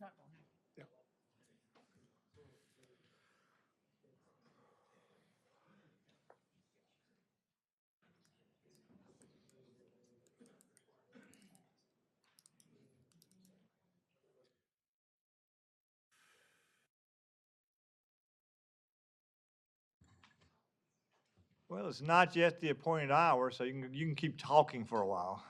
not gonna happen. Well, it's not yet the appointed hour, so you can keep talking for a while.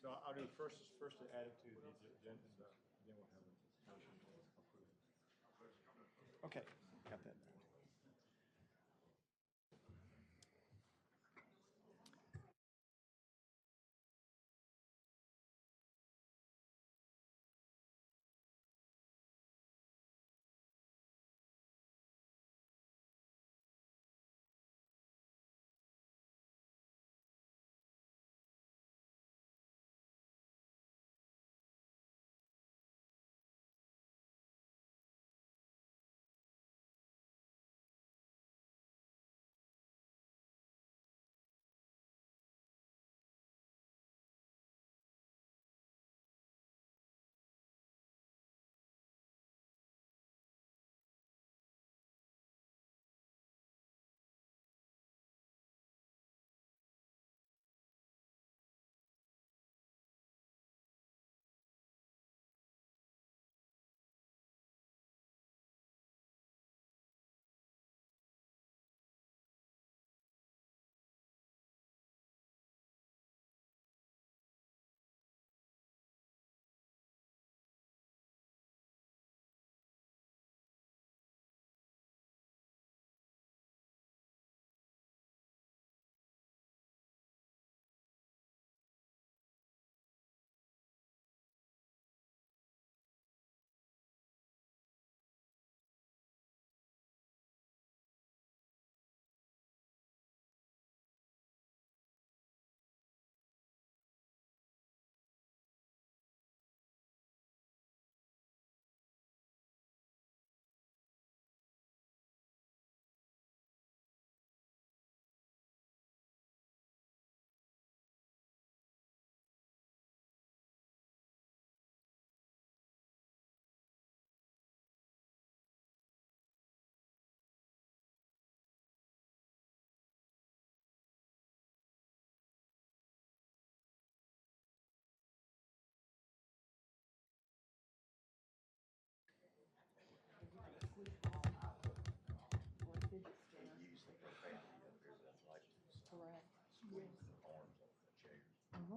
So I'll do first to add it to the agenda, then we'll have a motion to approve. Okay, got that.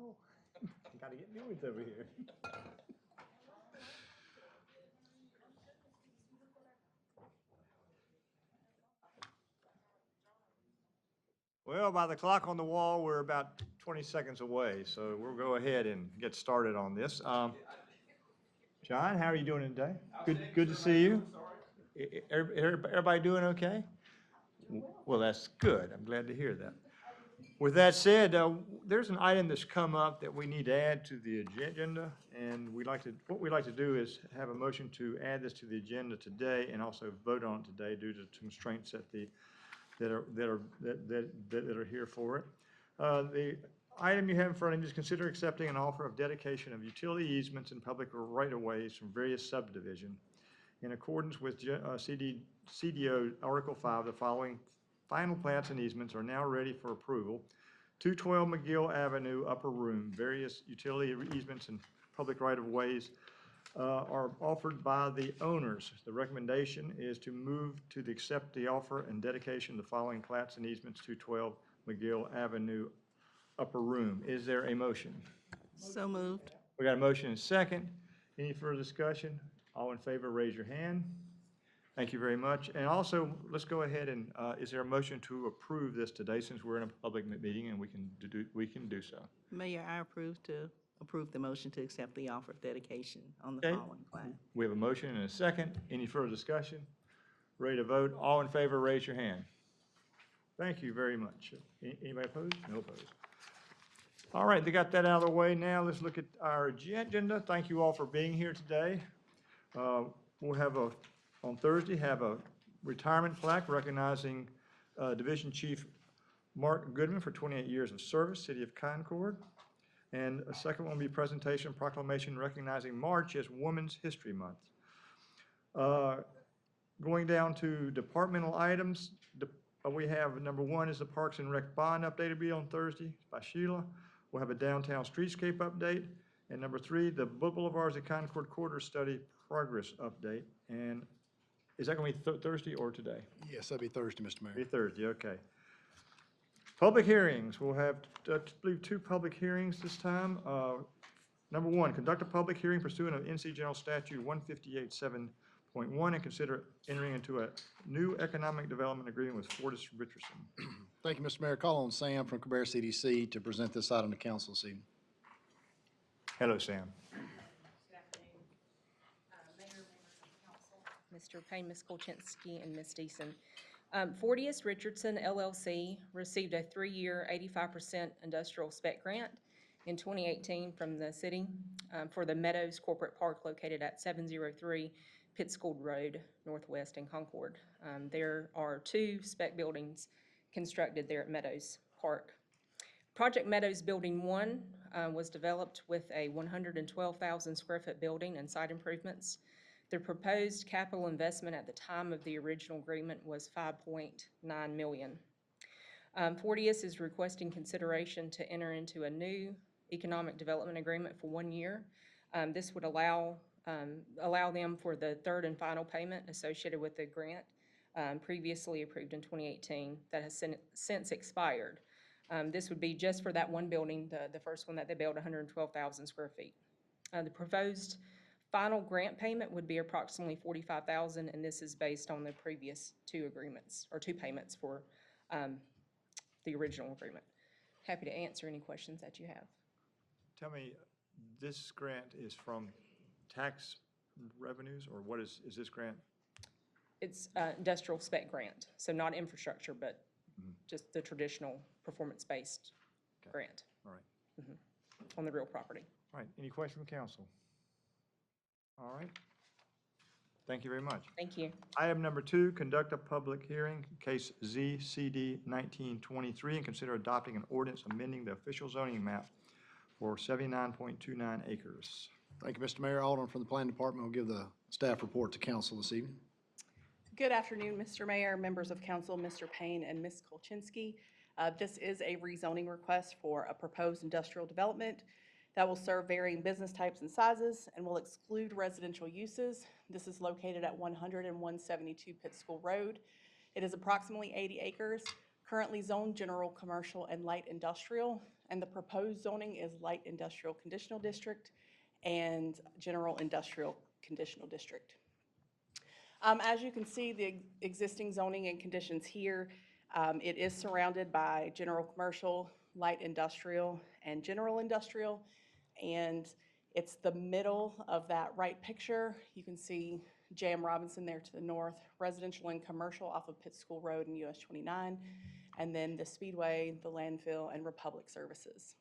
Oh, gotta get new ones over here. Well, by the clock on the wall, we're about 20 seconds away, so we'll go ahead and get started on this. John, how are you doing today? Good to see you. Everybody doing okay? Well, that's good. I'm glad to hear that. With that said, there's an item that's come up that we need to add to the agenda, and what we'd like to do is have a motion to add this to the agenda today and also vote on it today due to constraints that are here for it. The item you have in front of you is consider accepting an offer of dedication of utility easements and public right-of-ways from various subdivisions. In accordance with CDO Article 5, the following final plats and easements are now ready for approval. 212 McGill Avenue, Upper Room, various utility easements and public right-of-ways are offered by the owners. The recommendation is to move to accept the offer and dedication of the following plats and easements, 212 McGill Avenue, Upper Room. Is there a motion? So moved. We got a motion and second. Any further discussion? All in favor, raise your hand. Thank you very much. And also, let's go ahead and, is there a motion to approve this today since we're in a public meeting and we can do so? Mayor, I approve the motion to accept the offer of dedication on the Okay. following plat. We have a motion and a second. Any further discussion? Ready to vote? All in favor, raise your hand. Thank you very much. Anybody opposed? No opposed. All right, they got that out of the way. Now let's look at our agenda. Thank you all for being here today. We'll have on Thursday, have a retirement plaque recognizing Division Chief Mark Goodman for 28 years of service, City of Concord. And a second one will be presentation proclamation recognizing March as Women's History Month. Going down to departmental items, we have number one is the Parks and Rec bond update will be on Thursday by Sheila. We'll have a downtown streetscape update. And number three, the Boulevards at Concord Quarter Study progress update. And is that going to be Thursday or today? Yes, that'd be Thursday, Mr. Mayor. Be Thursday, okay. Public hearings, we'll have, I believe, 2 public hearings this time. Number one, conduct a public hearing pursuant of NC General Statute 158.7.1 and consider entering into a new economic development agreement with Fortis Richardson. Thank you, Mr. Mayor. Call on Sam from Cabarrus CDC to present this item to council this evening. Hello, Sam. Good afternoon, Mayor, members of council, Mr. Payne, Ms. Kolchinsky, and Ms. Deason. Fortis Richardson LLC received a 3-year 85% industrial spec grant in 2018 from the city for the Meadows Corporate Park located at 703 Pittsgold Road, Northwest in Concord. There are 2 spec buildings constructed there at Meadows Park. Project Meadows Building 1 was developed with a 112,000 square foot building and site improvements. The proposed capital investment at the time of the original agreement was $5.9 million. Fortis is requesting consideration to enter into a new economic development agreement for 1 year. This would allow them for the third and final payment associated with the grant previously approved in 2018 that has since expired. This would be just for that one building, the first one that they built, 112,000 square feet. The proposed final grant payment would be approximately $45,000, and this is based on the previous 2 agreements, or 2 payments for the original agreement. Happy to answer any questions that you have. Tell me, this grant is from tax revenues, or what is this grant? It's industrial spec grant, so not infrastructure, but just the traditional performance-based grant. All right. On the real property. All right, any questions from council? All right. Thank you very much. Thank you. Item number 2, conduct a public hearing, case ZCD 1923, and consider adopting an ordinance amending the official zoning map for 79.29 acres. Thank you, Mr. Mayor. Alderman from the Planning Department will give the staff report to council this evening. Good afternoon, Mr. Mayor, members of council, Mr. Payne, and Ms. Kolchinsky. This is a rezoning request for a proposed industrial development that will serve varying business types and sizes and will exclude residential uses. This is located at 100 and 172 Pittsgold Road. It is approximately 80 acres, currently zoned general commercial and light industrial, and the proposed zoning is light industrial conditional district and general industrial conditional district. As you can see, the existing zoning and conditions here, it is surrounded by general commercial, light industrial, and general industrial. And it's the middle of that right picture. You can see J.M. Robinson there to the north, residential and commercial off of Pittsgold Road and US 29, and then the Speedway, the landfill, and Republic Services.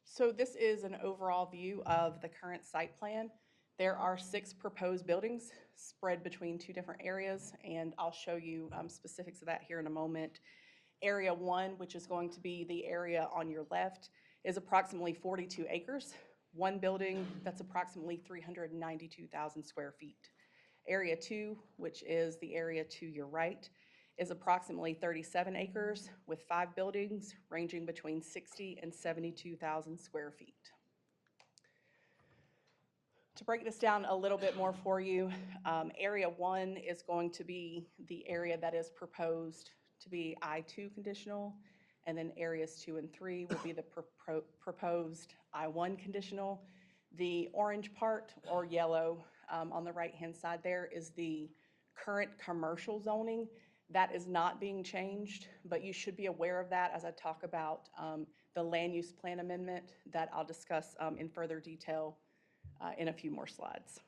So this is an overall view of the current site plan. There are 6 proposed buildings spread between 2 different areas, and I'll show you specifics of that here in a moment. Area 1, which is going to be the area on your left, is approximately 42 acres. One building that's approximately 392,000 square feet. Area 2, which is the area to your right, is approximately 37 acres with 5 buildings ranging between 60 and 72,000 square feet. To break this down a little bit more for you, Area 1 is going to be the area that is proposed to be I-2 conditional, and then areas 2 and 3 will be the proposed I-1 conditional. The orange part, or yellow, on the right-hand side there is the current commercial zoning. That is not being changed, but you should be aware of that as I talk about the land use plan amendment that I'll discuss in further detail in a few more slides.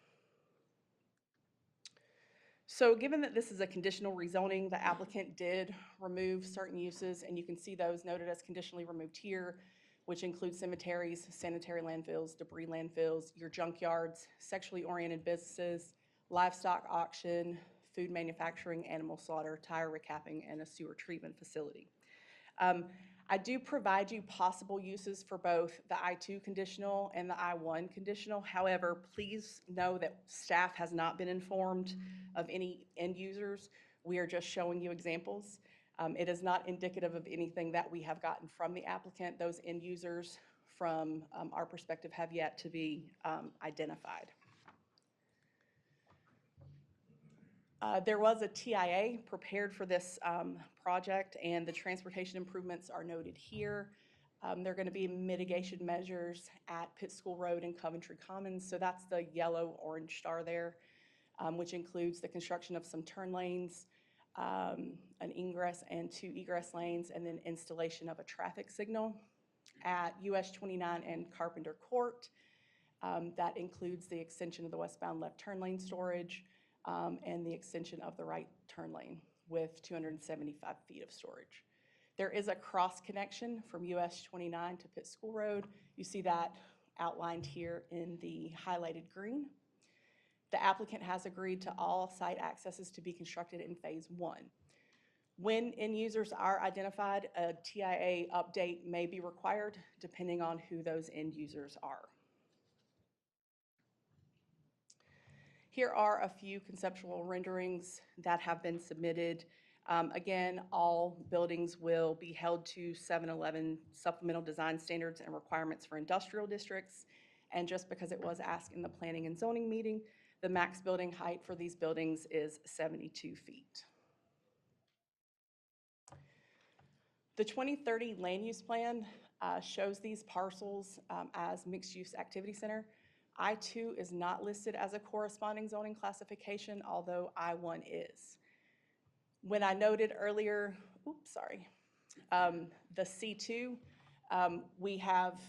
So given that this is a conditional rezoning, the applicant did remove certain uses, and you can see those noted as conditionally removed here, which include cemeteries, sanitary landfills, debris landfills, your junkyards, sexually oriented businesses, livestock auction, food manufacturing, animal slaughter, tire recapping, and a sewer treatment facility. I do provide you possible uses for both the I-2 conditional and the I-1 conditional. However, please know that staff has not been informed of any end users. We are just showing you examples. It is not indicative of anything that we have gotten from the applicant. Those end users, from our perspective, have yet to be identified. There was a TIA prepared for this project, and the transportation improvements are noted here. There are going to be mitigation measures at Pitt School Road and Coventry Commons, so that's the yellow-orange star there, which includes the construction of some turn lanes, an ingress and 2 egress lanes, and then installation of a traffic signal at US 29 and Carpenter Court. That includes the extension of the westbound left turn lane storage, and the extension of the right turn lane with 275 feet of storage. There is a cross connection from US 29 to Pitt School Road. You see that outlined here in the highlighted green. The applicant has agreed to all site accesses to be constructed in phase 1. When end users are identified, a TIA update may be required depending on who those end users are. Here are a few conceptual renderings that have been submitted. Again, all buildings will be held to 711 supplemental design standards and requirements for industrial districts. And just because it was asked in the planning and zoning meeting, the max building height for these buildings is 72 feet. The 2030 land use plan shows these parcels as mixed-use activity center. I-2 is not listed as a corresponding zoning classification, although I-1 is. When I noted earlier, the C2, we have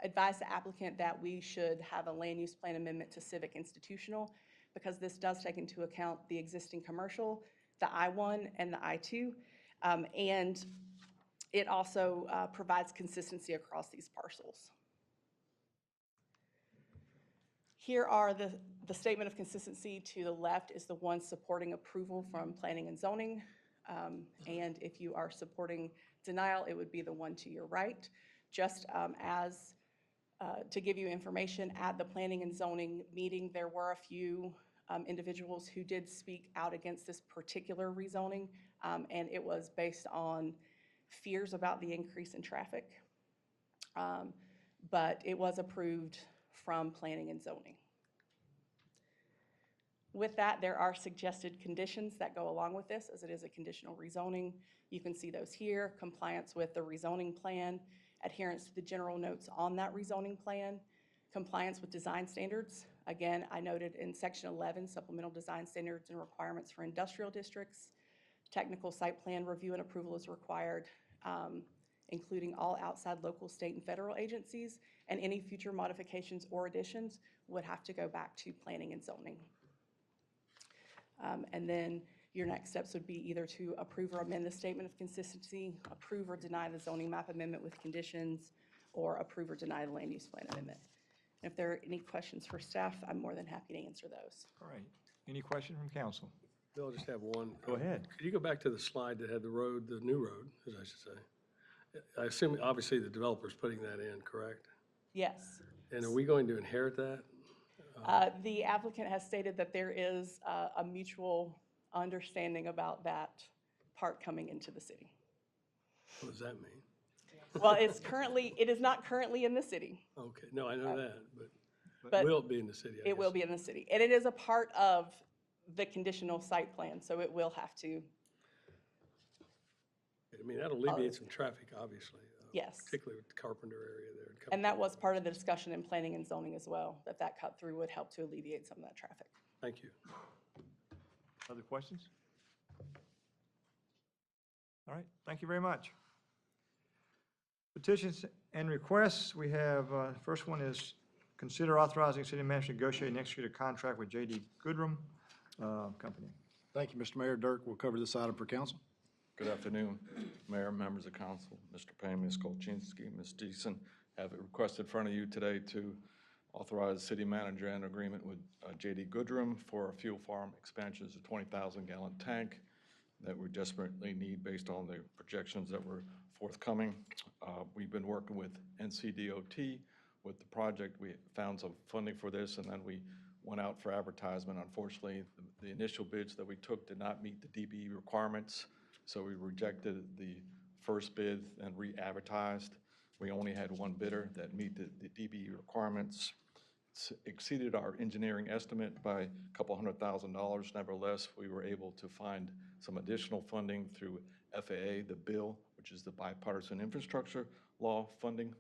advised the applicant that we should have a land use plan amendment to civic institutional, because this does take into account the existing commercial, the I-1 and the I-2, and it also provides consistency across these parcels. Here are the statement of consistency. To the left is the one supporting approval from planning and zoning. And if you are supporting denial, it would be the one to your right. Just as to give you information, at the planning and zoning meeting, there were a few individuals who did speak out against this particular rezoning, and it was based on fears about the increase in traffic. But it was approved from planning and zoning. With that, there are suggested conditions that go along with this, as it is a conditional rezoning. You can see those here: compliance with the rezoning plan, adherence to the general notes on that rezoning plan, compliance with design standards. Again, I noted in section 11, supplemental design standards and requirements for industrial districts. Technical site plan review and approval is required, including all outside local, state, and federal agencies, and any future modifications or additions would have to go back to planning and zoning. And then your next steps would be either to approve or amend the statement of consistency, approve or deny the zoning map amendment with conditions, or approve or deny the land use plan amendment. And if there are any questions for staff, I'm more than happy to answer those. All right. Any question from council? Bill, I just have one. Go ahead. Could you go back to the slide that had the road, the new road, as I should say? I assume, obviously, the developer's putting that in, correct? Yes. And are we going to inherit that? The applicant has stated that there is a mutual understanding about that part coming into the city. What does that mean? Well, it is not currently in the city. Okay, no, I know that, but but will it be in the city? I It will guess? be in the city. And it is a part of the conditional site plan, so it will have to. I mean, that'll alleviate some traffic, obviously. Yes. particularly with the Carpenter area there. And that was part of the discussion in planning and zoning as well, that that cut through would help to alleviate some of that traffic. Thank you. Other questions? All right, thank you very much. Petitions and requests, we have, first one is consider authorizing city manager to negotiate and execute a contract with J.D. Goodrum Company. Thank you, Mr. Mayor. Dirk will cover this item for council. Good afternoon, Mayor, members of council, Mr. Payne, Ms. Kolchinsky, Ms. Deason. Have a request in front of you today to authorize city manager an agreement with J.D. Goodrum for a fuel farm expansions of 20,000-gallon tank that we desperately need based on the projections that were forthcoming. We've been working with NCDOT with the project. We found some funding for this, and then we went out for advertisement. Unfortunately, the initial bids that we took did not meet the DBE requirements, so we rejected the first bid and re-advertised. We only had one bidder that meet the DBE requirements. It's exceeded our engineering estimate by a couple $100,000. Nevertheless, we were able to find some additional funding through FAA, the bill, which is the bipartisan infrastructure law funding.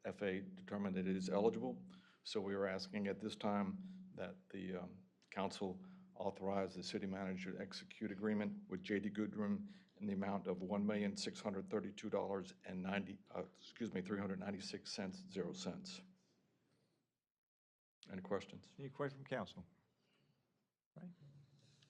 FAA determined that it is eligible. So we are asking at this time that the council authorize the city manager to execute agreement with J.D. Goodrum in the amount of $1,632.396.00. Any questions? Any questions from council? Right.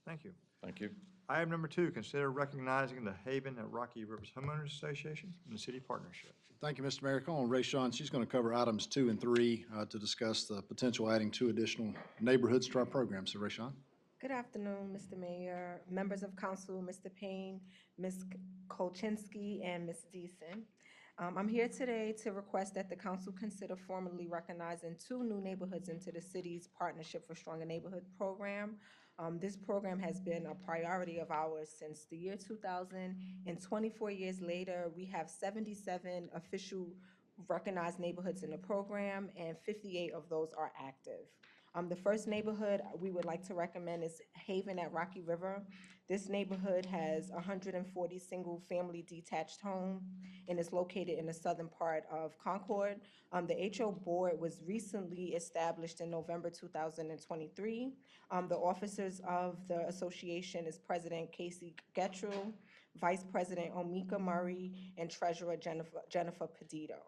Thank you. Thank you. Item number 2, consider recognizing the Haven at Rocky Rivers Homeowners Association and the city partnership. Thank you, Mr. Mayor. Call on Ray Sean. She's going to cover items 2 and 3 to discuss the potential adding 2 additional neighborhoods to our program. So Ray Sean. Good afternoon, Mr. Mayor, members of council, Mr. Payne, Ms. Kolchinsky, and Ms. Deason. I'm here today to request that the council consider formally recognizing 2 new neighborhoods into the city's Partnership for Stronger Neighborhood program. This program has been a priority of ours since the year 2000, and 24 years later, we have 77 official recognized neighborhoods in the program, and 58 of those are active. The first neighborhood we would like to recommend is Haven at Rocky River. This neighborhood has 140 single-family detached homes and is located in the southern part of Concord. The HO board was recently established in November 2023. The officers of the association is President Casey Gettrell, Vice President Omika Murray, and Treasurer Jennifer Pedito.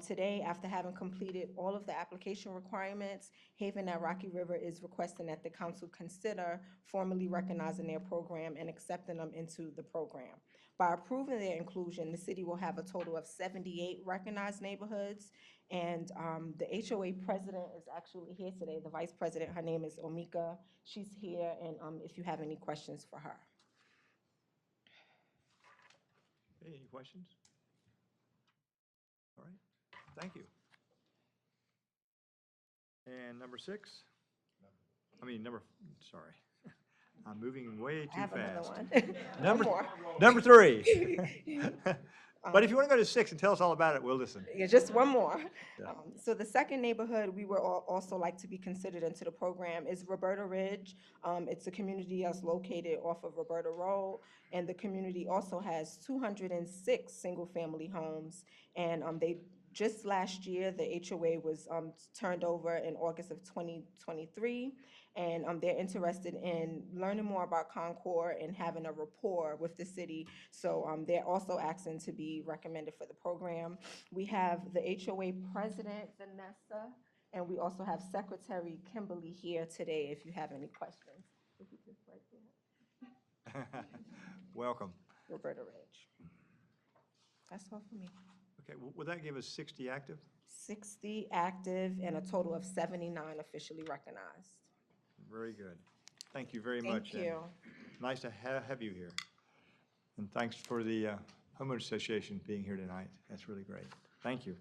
Today, after having completed all of the application requirements, Haven at Rocky River is requesting that the council consider formally recognizing their program and accepting them into the program. By approving their inclusion, the city will have a total of 78 recognized neighborhoods, and the HOA president is actually here today, the vice president. Her name is Omika. She's here, and if you have any questions for her. Okay, any questions? All right, thank you. And number 6? Sorry. I'm moving way too I have another fast. one. Number, One more. number 3. But if you want to go to 6 and tell us all about it, we'll listen. Yeah, just one more. Yeah. So the second neighborhood we would also like to be considered into the program is Roberta Ridge. It's a community that's located off of Roberta Road, and the community also has 206 single-family homes. And they just last year, the HOA was turned over in August of 2023, and they're interested in learning more about Concord and having a rapport with the city. So they're also asking to be recommended for the program. We have the HOA president, Vanessa, and we also have Secretary Kimberly here today if you have any questions. If you just right there. Welcome. Roberta Ridge. That's all for me. Okay, would that give us 60 active? 60 active and a total of 79 officially recognized. Very good. Thank you very Thank much. and you. Nice to have you here. And thanks for the Homeowners Association being here tonight. That's really great. Thank you.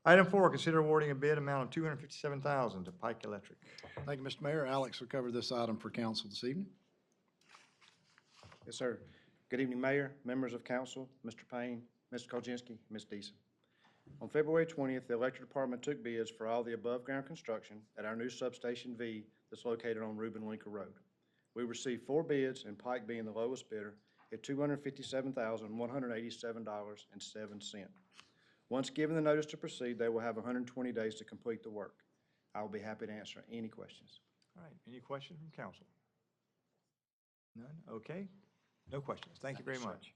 Item 4, consider awarding a bid amount of $257,000 to Pike Electric. Thank you, Mr. Mayor. Alex will cover this item for council this evening. Yes, sir. Good evening, Mayor, members of council, Mr. Payne, Mr. Kolchinsky, Ms. Deason. On February 20th, the electric department took bids for all the above-ground construction at our new substation V that's located on Reuben Linker Road. We received 4 bids, and Pike being the lowest bidder, at $257,187.07. Once given the notice to proceed, they will have 120 days to complete the work. I will be happy to answer any questions. All right, any questions from council? None? Okay, no questions. Thank you very much.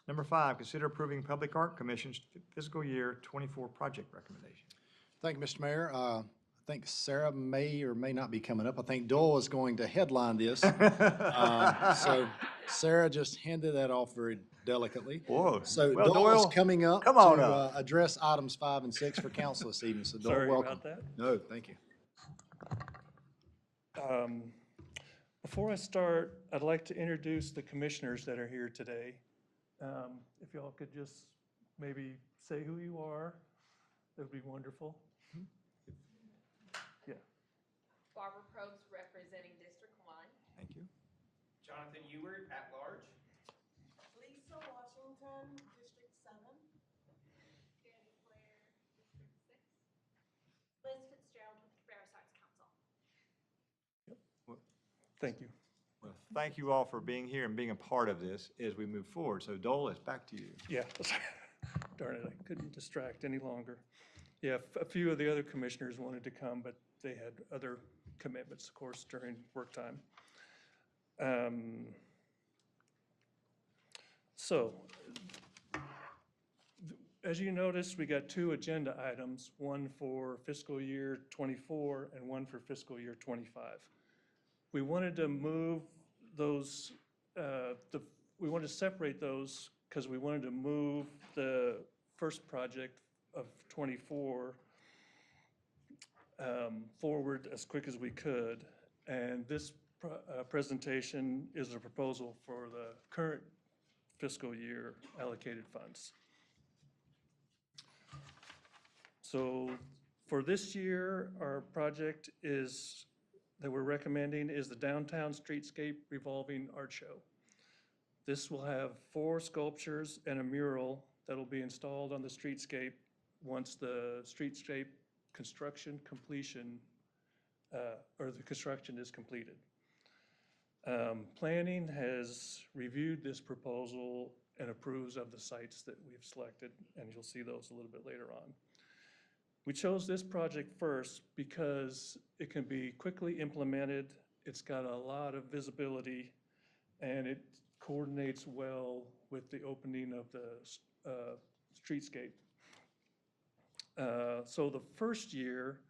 Number 5, consider approving Public Art Commission's fiscal year 24 project recommendation. Thank you, Mr. Mayor. I think Sarah may or may not be coming up. I think Doyle is going to headline this. So Sarah just handed that off very delicately. Whoa. So Well, Doyle's Doyle, coming up come on to up. address items 5 and 6 for council this evening. So Doyle, Sorry welcome. about that. No, thank you. Before I start, I'd like to introduce the commissioners that are here today. If y'all could just maybe say who you are, that would be wonderful. Yeah. Barbara Probst representing District 1. Thank you. Jonathan Ewert, at large. Lisa Washington, District 7. Candy Claire, District 6. Liz Fitzgerald with the Fairfax Arts Council. Thank you. Well, thank you all for being here and being a part of this as we move forward. So Dole, it's back to you. Yeah, darn it, I couldn't distract any longer. Yeah, a few of the other commissioners wanted to come, but they had other commitments, of course, during work time. So, as you notice, we got 2 agenda items, one for fiscal year '24 and one for fiscal year '25. We wanted to move those, we wanted to separate those because we wanted to move the first project of '24 forward as quick as we could. And this presentation is a proposal for the current fiscal year allocated funds. So for this year, our project that we're recommending is the Downtown Streetscape Revolving Art Show. This will have 4 sculptures and a mural that'll be installed on the streetscape once the streetscape construction completion, or the construction is completed. Planning has reviewed this proposal and approves of the sites that we've selected, and you'll see those a little bit later on. We chose this project first because it can be quickly implemented, it's got a lot of visibility, and it coordinates well with the opening of the streetscape. So the first year,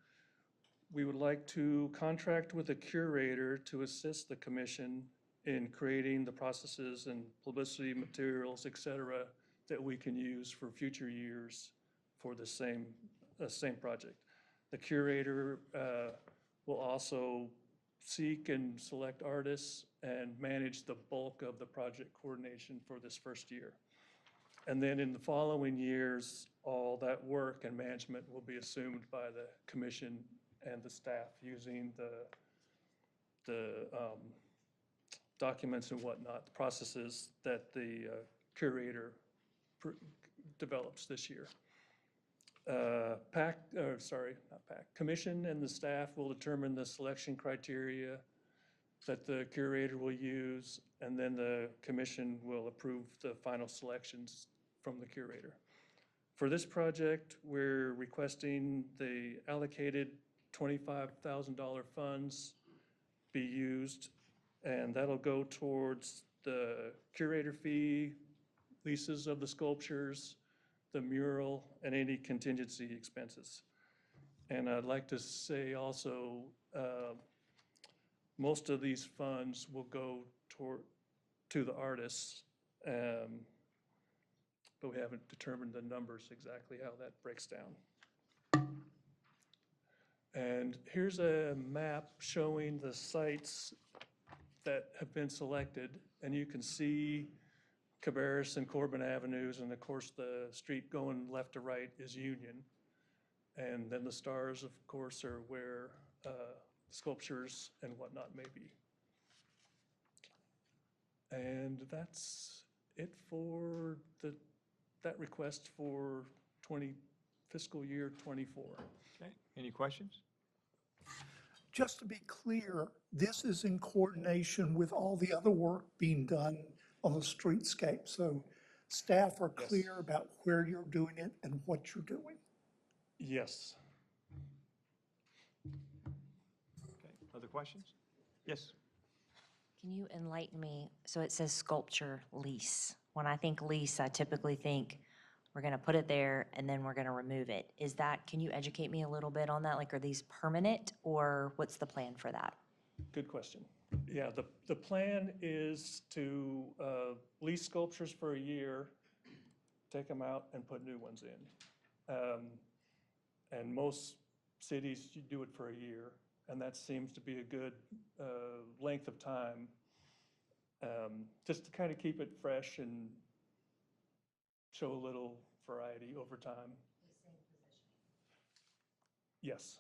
we would like to contract with a curator to assist the commission in creating the processes and publicity materials, et cetera, that we can use for future years for the same project. The curator will also seek and select artists and manage the bulk of the project coordination for this first year. And then in the following years, all that work and management will be assumed by the commission and the staff using the documents and whatnot, the processes that the curator develops this year. Commission and the staff will determine the selection criteria that the curator will use, and then the commission will approve the final selections from the curator. For this project, we're requesting the allocated $25,000 funds be used, and that'll go towards the curator fee, leases of the sculptures, the mural, and any contingency expenses. And I'd like to say also, most of these funds will go to the artists, but we haven't determined the numbers exactly how that breaks down. And here's a map showing the sites that have been selected, and you can see Cabarrus and Corbin Avenues, and of course the street going left to right is Union. And then the stars, of course, are where sculptures and whatnot may be. And that's it for that request for fiscal year '24. Okay, any questions? Just to be clear, this is in coordination with all the other work being done on the streetscape, so staff are clear about where you're doing it and what you're doing. Yes. Okay, other questions? Yes. Can you enlighten me? So it says sculpture lease. When I think lease, I typically think we're going to put it there and then we're going to remove it. Is that, can you educate me a little bit on that? Like, are these permanent or what's the plan for that? Good question. Yeah, the plan is to lease sculptures for a year, take them out and put new ones in. And most cities, you do it for a year, and that seems to be a good length of time, just to kind of keep it fresh and show a little variety over time. Yes.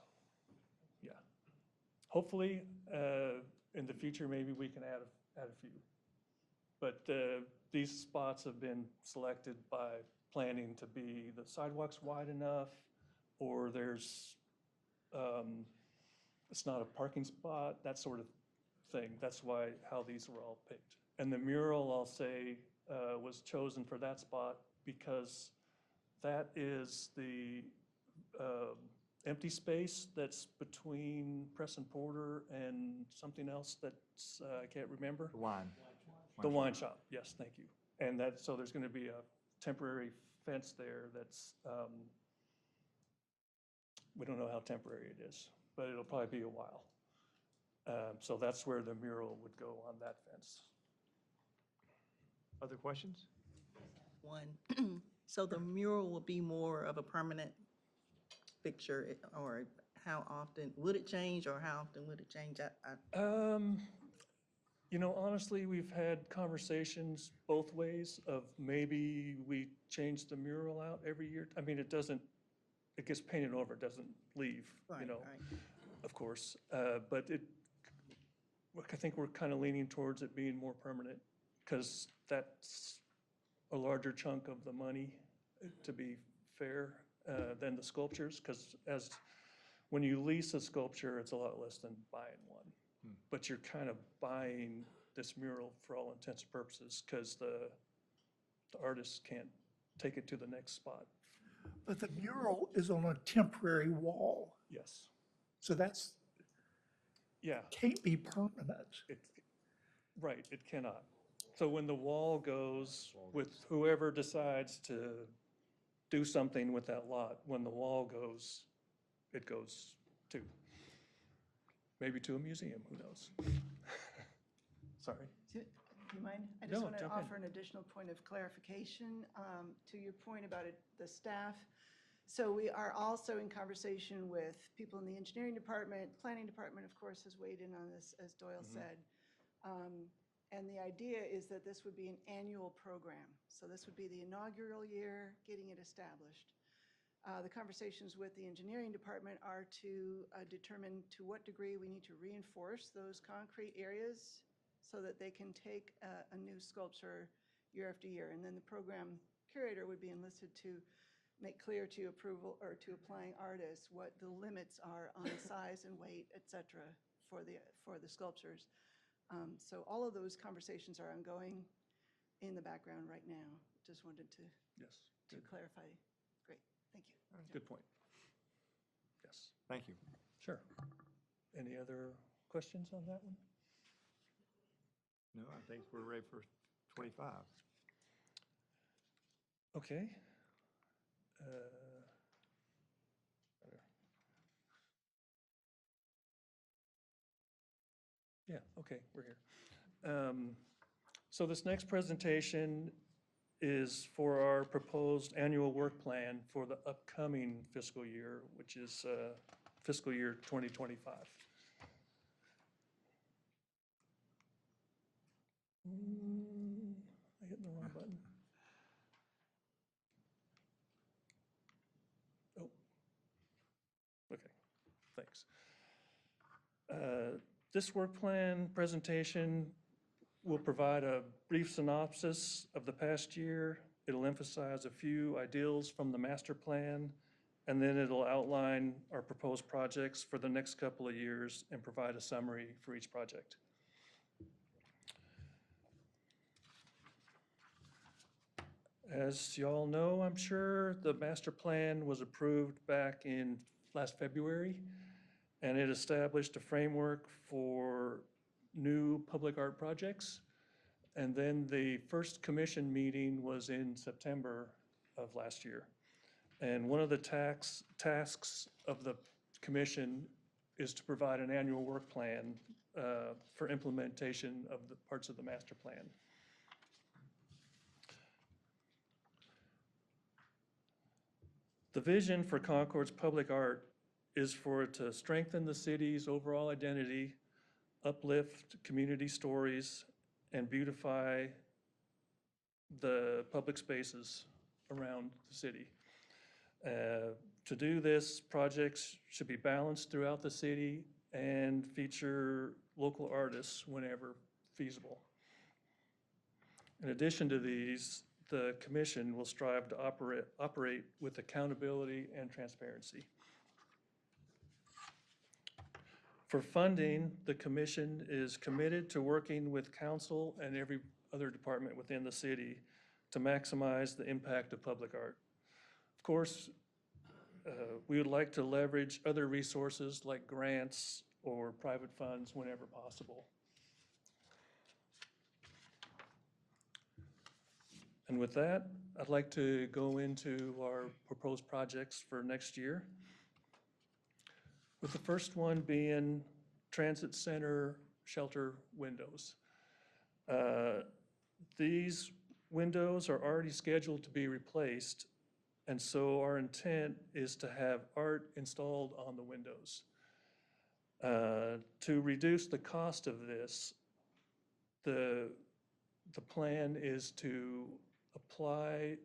Yeah. Hopefully, in the future, maybe we can add a few. But these spots have been selected by planning to be the sidewalks wide enough, or there's, it's not a parking spot, that sort of thing. That's why, how these were all picked. And the mural, I'll say, was chosen for that spot because that is the empty space that's between Press and Porter and something else that's, I can't remember. The wine. The wine shop, yes, thank you. And that, so there's gonna be a temporary fence there that's, we don't know how temporary it is, but it'll probably be a while. So that's where the mural would go, on that fence. Other questions? One, so the mural will be more of a permanent fixture, or how often, would it change, or how often would it change? You know, honestly, we've had conversations both ways of maybe we change the mural out every year. I mean, it doesn't, it gets painted over, it doesn't leave, you Right, know, right. of course. But it, I think we're kind of leaning towards it being more permanent because that's a larger chunk of the money, to be fair, than the sculptures. Because when you lease a sculpture, it's a lot less than buying one. But you're kind of buying this mural for all intents and purposes because the artist can't take it to the next spot. But the mural is on a temporary wall, Yes. so that's, Yeah. can't be permanent. Right, it cannot. So when the wall goes, with whoever decides to do something with that lot, when the wall goes, it goes to, maybe to a museum, who knows? Sorry. Do you mind? I No, just want to jump in. offer an additional point of clarification to your point about the staff. So we are also in conversation with people in the engineering department. Planning department, of course, has weighed in on this, as Doyle said. And the idea is that this would be an annual program. So this would be the inaugural year, getting it established. The conversations with the engineering department are to determine to what degree we need to reinforce those concrete areas so that they can take a new sculpture year after year. And then the program curator would be enlisted to make clear to approval or to applying artists what the limits are on size and weight, et cetera, for the sculptures. So all of those conversations are ongoing in the background right now. Just wanted to Yes, clarify. Great, thank you. good point. Yes, Thank you. sure. Any other questions on that one? No, I think we're ready for 25. Okay. Yeah, okay, we're here. So this next presentation is for our proposed annual work plan for the upcoming fiscal year, which is fiscal year 2025. I hit the wrong button. Oh, okay, thanks. This work plan presentation will provide a brief synopsis of the past year. It'll emphasize a few ideals from the master plan, and then it'll outline our proposed projects for the next couple of years and provide a summary for each project. As y'all know, I'm sure, the master plan was approved back in last February, and it established a framework for new public art projects. And then the first commission meeting was in September of last year. And one of the tasks of the commission is to provide an annual work plan for implementation of the parts of the master plan. The vision for Concord's public art is for it to strengthen the city's overall identity, uplift community stories, and beautify the public spaces around the city. To do this, projects should be balanced throughout the city and feature local artists whenever feasible. In addition to these, the commission will strive to operate with accountability and transparency. For funding, the commission is committed to working with council and every other department within the city to maximize the impact of public art. Of course, we would like to leverage other resources like grants or private funds whenever possible. And with that, I'd like to go into our proposed projects for next year. With the first one being Transit Center shelter windows. These windows are already scheduled to be replaced, and so our intent is to have art installed on the windows. To reduce the cost of this, the plan is to apply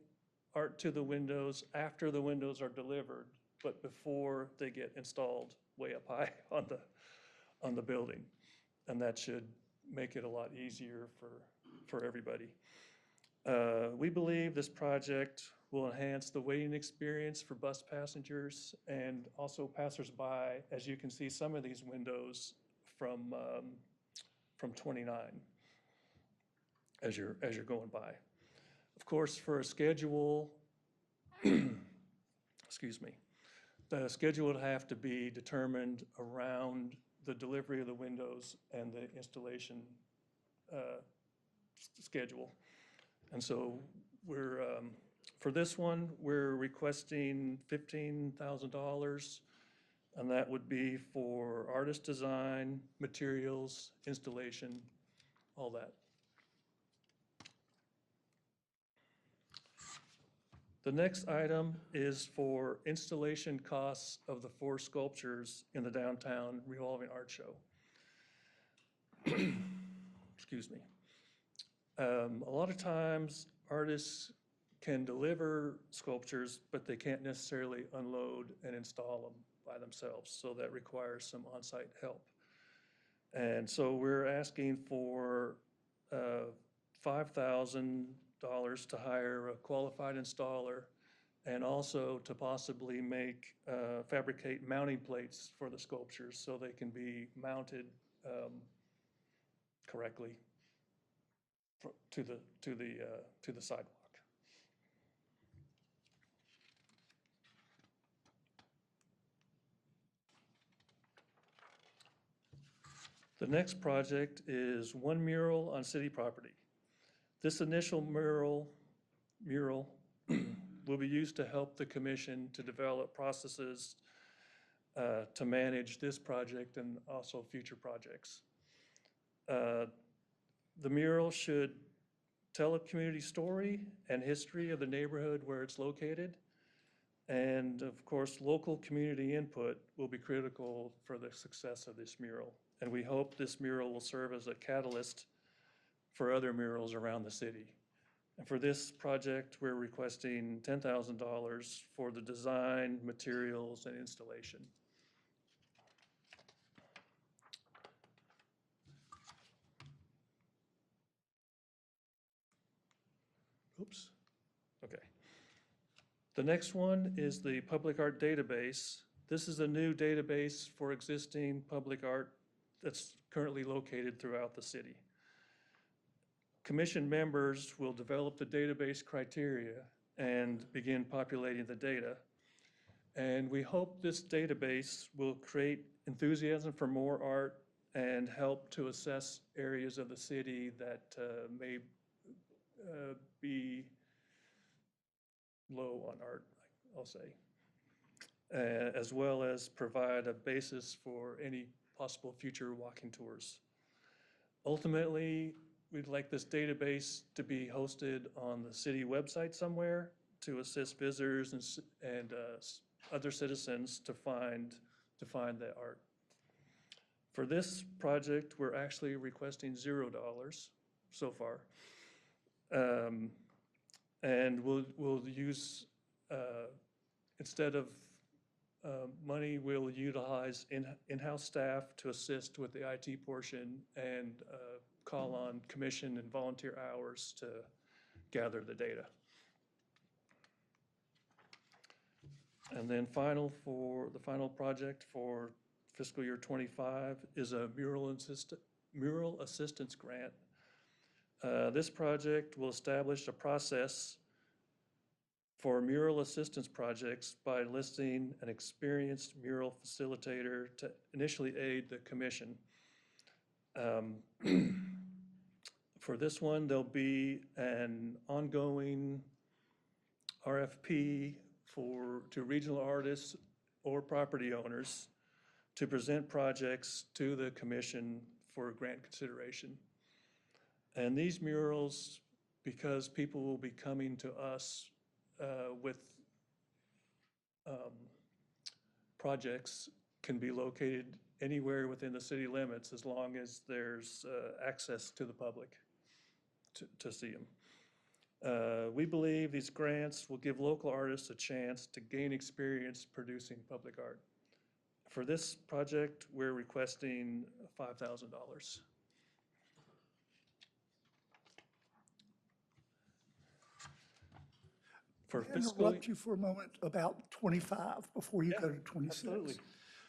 art to the windows after the windows are delivered, but before they get installed way up high on the building. And that should make it a lot easier for everybody. We believe this project will enhance the waiting experience for bus passengers and also passersby, as you can see some of these windows from 29 as you're going by. Of course, for a schedule, excuse me, the schedule would have to be determined around the delivery of the windows and the installation schedule. And so we're, for this one, we're requesting $15,000, and that would be for artist design, materials, installation, all that. The next item is for installation costs of the 4 sculptures in the downtown revolving art show. Excuse me. A lot of times artists can deliver sculptures, but they can't necessarily unload and install them by themselves. So that requires some on-site help. And so we're asking for $5,000 to hire a qualified installer and also to possibly fabricate mounting plates for the sculptures so they can be mounted correctly to the sidewalk. The next project is one mural on city property. This initial mural will be used to help the commission to develop processes to manage this project and also future projects. The mural should tell a community story and history of the neighborhood where it's located. And of course, local community input will be critical for the success of this mural. And we hope this mural will serve as a catalyst for other murals around the city. And for this project, we're requesting $10,000 for the design, materials, and installation. Oops, okay. The next one is the public art database. This is a new database for existing public art that's currently located throughout the city. Commission members will develop the database criteria and begin populating the data. And we hope this database will create enthusiasm for more art and help to assess areas of the city that may be low on art, I'll say, as well as provide a basis for any possible future walking tours. Ultimately, we'd like this database to be hosted on the city website somewhere to assist visitors and other citizens to find the art. For this project, we're actually requesting $0 so far. And we'll use, instead of money, we'll utilize in-house staff to assist with the IT portion and call on commission and volunteer hours to gather the data. And then the final project for fiscal year '25 is a mural assistance grant. This project will establish a process for mural assistance projects by listing an experienced mural facilitator to initially aid the commission. For this one, there'll be an ongoing RFP to regional artists or property owners to present projects to the commission for grant consideration. And these murals, because people will be coming to us with projects, can be located anywhere within the city limits as long as there's access to the public to see them. We believe these grants will give local artists a chance to gain experience producing public art. For this project, we're requesting $5,000. For fiscal, Interrupt you for a moment about 25 before you go to 26. absolutely.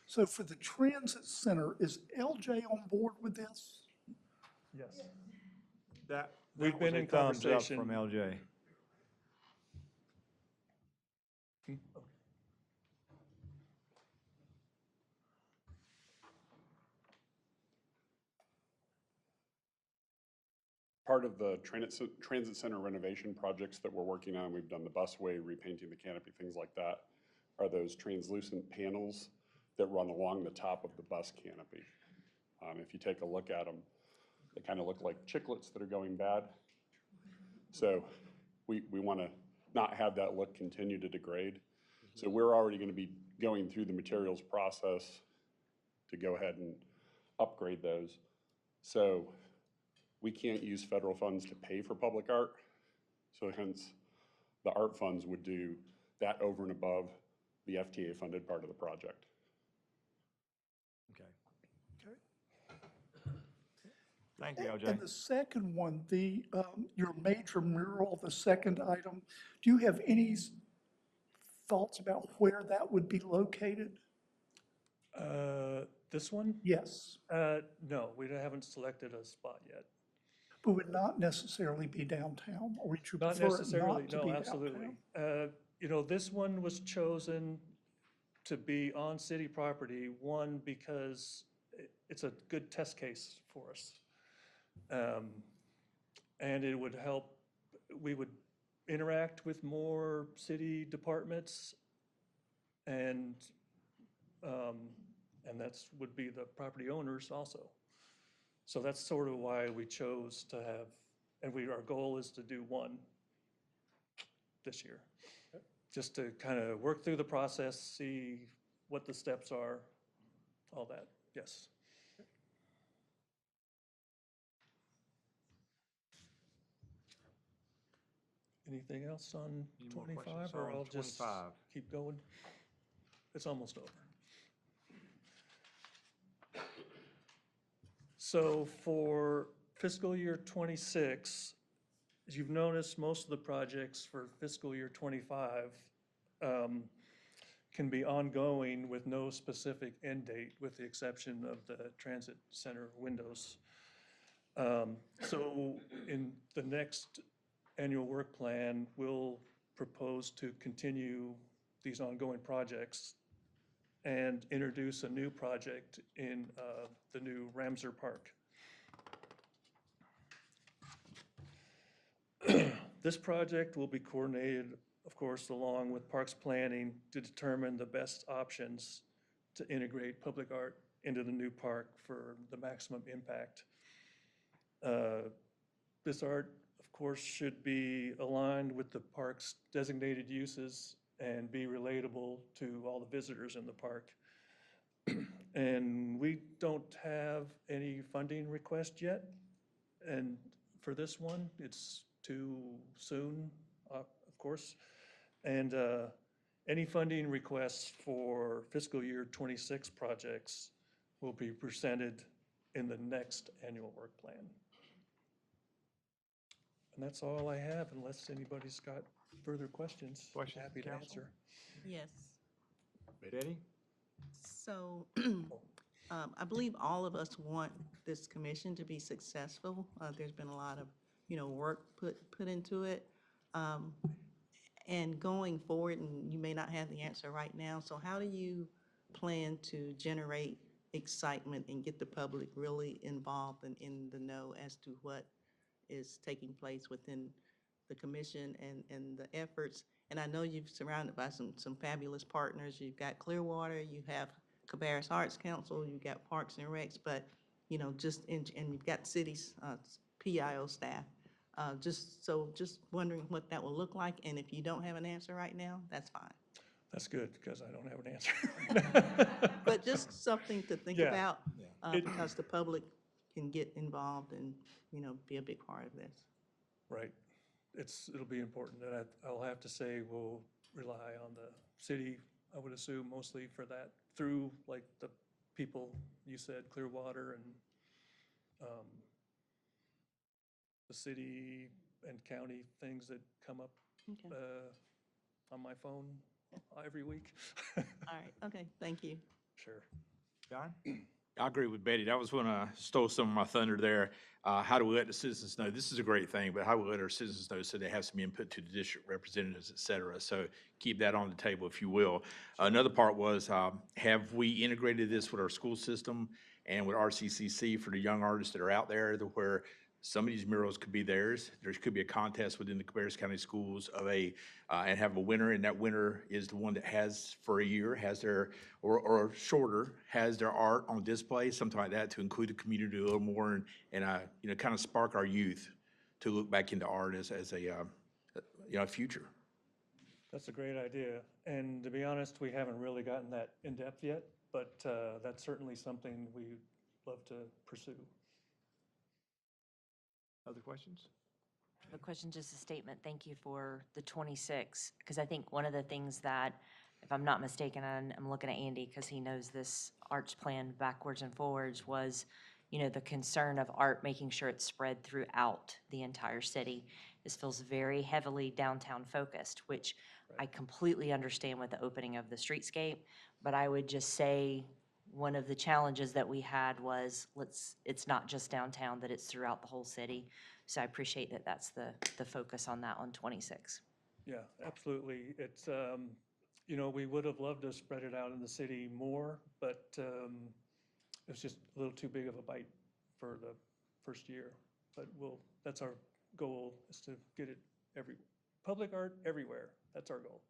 So for the transit center, is LJ on board with this? Yes. That We've was been a in thumbs up conversation. from LJ. Part of the transit center renovation projects that we're working on, we've done the busway, repainting the canopy, things like that, are those translucent panels that run along the top of the bus canopy. If you take a look at them, they kind of look like chiclets that are going bad. So we want to not have that look continue to degrade. So we're already going to be going through the materials process to go ahead and upgrade those. So we can't use federal funds to pay for public art. So hence, the art funds would do that over and above the FTA funded part of the project. Okay. Okay. Thank you, And LJ. the second one, your major mural, the second item, do you have any thoughts about where that would be located? This one? Yes, No, we haven't selected a spot yet. but would not necessarily be downtown, or would you Not prefer it necessarily, not to no, be absolutely. downtown? You know, this one was chosen to be on city property, one, because it's a good test case for us. And it would help, we would interact with more city departments and that's would be the property owners also. So that's sort of why we chose to have, and our goal is to do one this year. Just to kind of work through the process, see what the steps are, all that, yes. Anything else on Any more 25, questions or on I'll just 25? keep going? It's almost over. So for fiscal year '26, as you've noticed, most of the projects for fiscal year '25 can be ongoing with no specific end date, with the exception of the transit center windows. So in the next annual work plan, we'll propose to continue these ongoing projects and introduce a new project in the new Ramsar Park. This project will be coordinated, of course, along with Parks Planning to determine the best options to integrate public art into the new park for the maximum impact. This art, of course, should be aligned with the park's designated uses and be relatable to all the visitors in the park. And we don't have any funding request yet. And for this one, it's too soon, of course. And any funding requests for fiscal year '26 projects will be presented in the next annual work plan. And that's all I have, unless anybody's got further questions. Questions, Happy to council? answer. Yes. Betty? So I believe all of us want this commission to be successful. There's been a lot of, work put into it. And going forward, and you may not have the answer right now, so how do you plan to generate excitement and get the public really involved and in the know as to what is taking place within the commission and the efforts? And I know you've surrounded by some fabulous partners. You've got Clearwater, you have Cabarrus Arts Council, you've got Parks and Recs, but, and you've got cities, PIO staff. Just wondering what that will look like, and if you don't have an answer right now, that's fine. That's good, because I don't have an answer. But just something to think Yeah. about, because the public can get involved and, be a big part of this. Right. It'll be important, and I'll have to say we'll rely on the city, I would assume, mostly for that, through like the people you said, Clearwater and the city and county things that come up Okay. on my phone every week. All right, okay, thank you. Sure. John? I agree with Betty. That was when I stole some of my thunder there. How do we let the citizens know? This is a great thing, but how do we let our citizens know so they have some input to the district representatives, et cetera? So keep that on the table, if you will. Another part was, have we integrated this with our school system and with RCCC for the young artists that are out there, where some of these murals could be theirs? There could be a contest within the Cabarrus County Schools of and have a winner, and that winner is the one that has for a year, has their, or shorter, has their art on display, something like that, to include the community a little more and kind of spark our youth to look back into art as a future. That's a great idea. And to be honest, we haven't really gotten that in depth yet, but that's certainly something we'd love to pursue. Other questions? I have a question, just a statement. Thank you for the 26, because I think one of the things that, if I'm not mistaken, and I'm looking at Andy because he knows this arts plan backwards and forwards, was, the concern of art, making sure it's spread throughout the entire city. This feels very heavily downtown focused, which I completely understand with the opening of the streetscape, but I would just say one of the challenges that we had was it's not just downtown, that it's throughout the whole city. So I appreciate that that's the focus on that on 26. Yeah, absolutely. It's, we would have loved to spread it out in the city more, but it was just a little too big of a bite for the first year. But that's our goal, is to get it public art everywhere. That's our goal.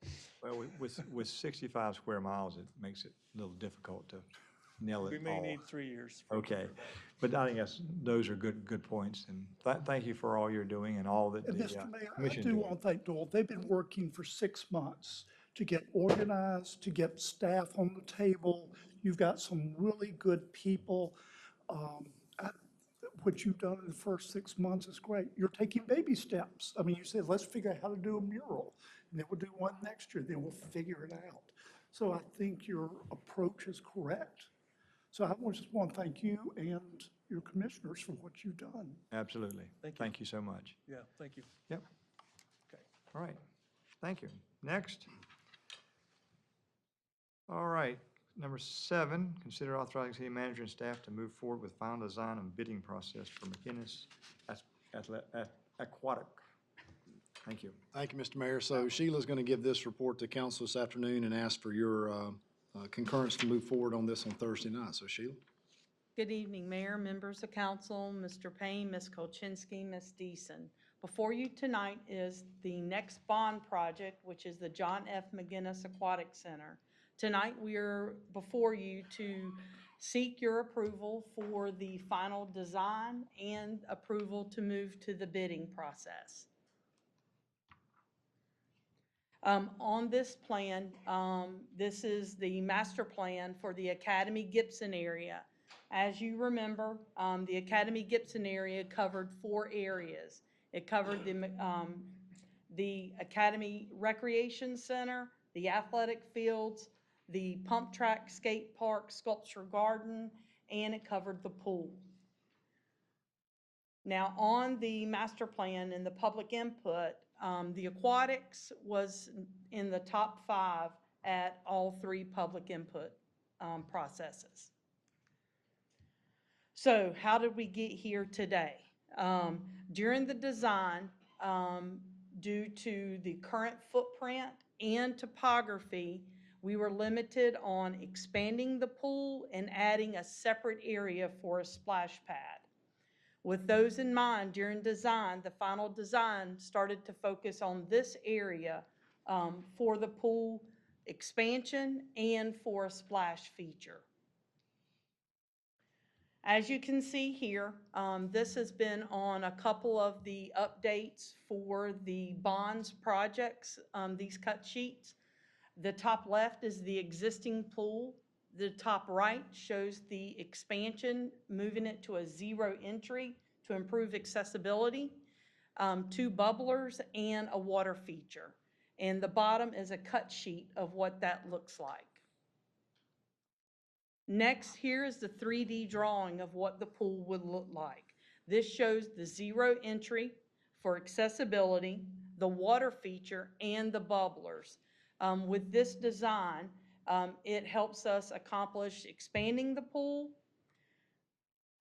Well, with 65 square miles, it makes it a little difficult to nail it all. We may need 3 years. Okay, but I think those are good points, and thank you for all you're doing and all that the And Mr. Mayor, I commission do doing. want to thank Doyle. They've been working for 6 months to get organized, to get staff on the table. You've got some really good people. What you've done in the first 6 months is great. You're taking baby steps. I mean, you said, let's figure out how to do a mural, and then we'll do one next year, then we'll figure it out. So I think your approach is correct. So I just want to thank you and your commissioners for what you've done. Absolutely. Thank you. Thank you so much. Yeah, thank you. Yep. Okay. All right, thank you. Next. All right, Number 7, consider authorizing city manager and staff to move forward with final design and bidding process for McInnes Aquatic. Thank you. Thank you, Mr. Mayor. So Sheila's going to give this report to council this afternoon and ask for your concurrence to move forward on this on Thursday night. So Sheila? Good evening, Mayor, members of council, Mr. Payne, Ms. Kolchinsky, Ms. Deason. Before you tonight is the next bond project, which is the John F. McGinnis Aquatic Center. Tonight, we are before you to seek your approval for the final design and approval to move to the bidding process. On this plan, this is the master plan for the Academy Gibson area. As you remember, the Academy Gibson area covered 4 areas. It covered the Academy Recreation Center, the athletic fields, the pump track, skate park, sculpture garden, and it covered the pool. Now, on the master plan and the public input, the aquatics was in the top 5 at all 3 public input processes. So how did we get here today? During the design, due to the current footprint and topography, we were limited on expanding the pool and adding a separate area for a splash pad. With those in mind, during design, the final design started to focus on this area for the pool expansion and for a splash feature. As you can see here, this has been on a couple of the updates for the bonds projects, these cut sheets. The top left is the existing pool. The top right shows the expansion, moving it to a 0 entry to improve accessibility, 2 bubblers, and a water feature. And the bottom is a cut sheet of what that looks like. Next, here is the 3D drawing of what the pool would look like. This shows the 0 entry for accessibility, the water feature, and the bubblers. With this design, it helps us accomplish expanding the pool,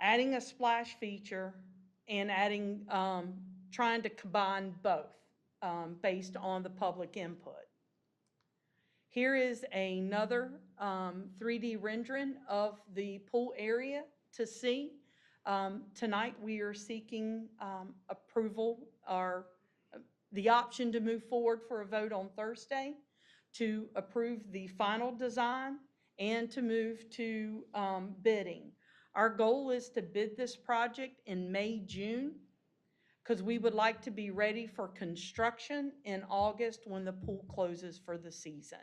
adding a splash feature, and adding, trying to combine both based on the public input. Here is another 3D rendering of the pool area to see. Tonight, we are seeking approval or the option to move forward for a vote on Thursday to approve the final design and to move to bidding. Our goal is to bid this project in May, June, because we would like to be ready for construction in August when the pool closes for the season.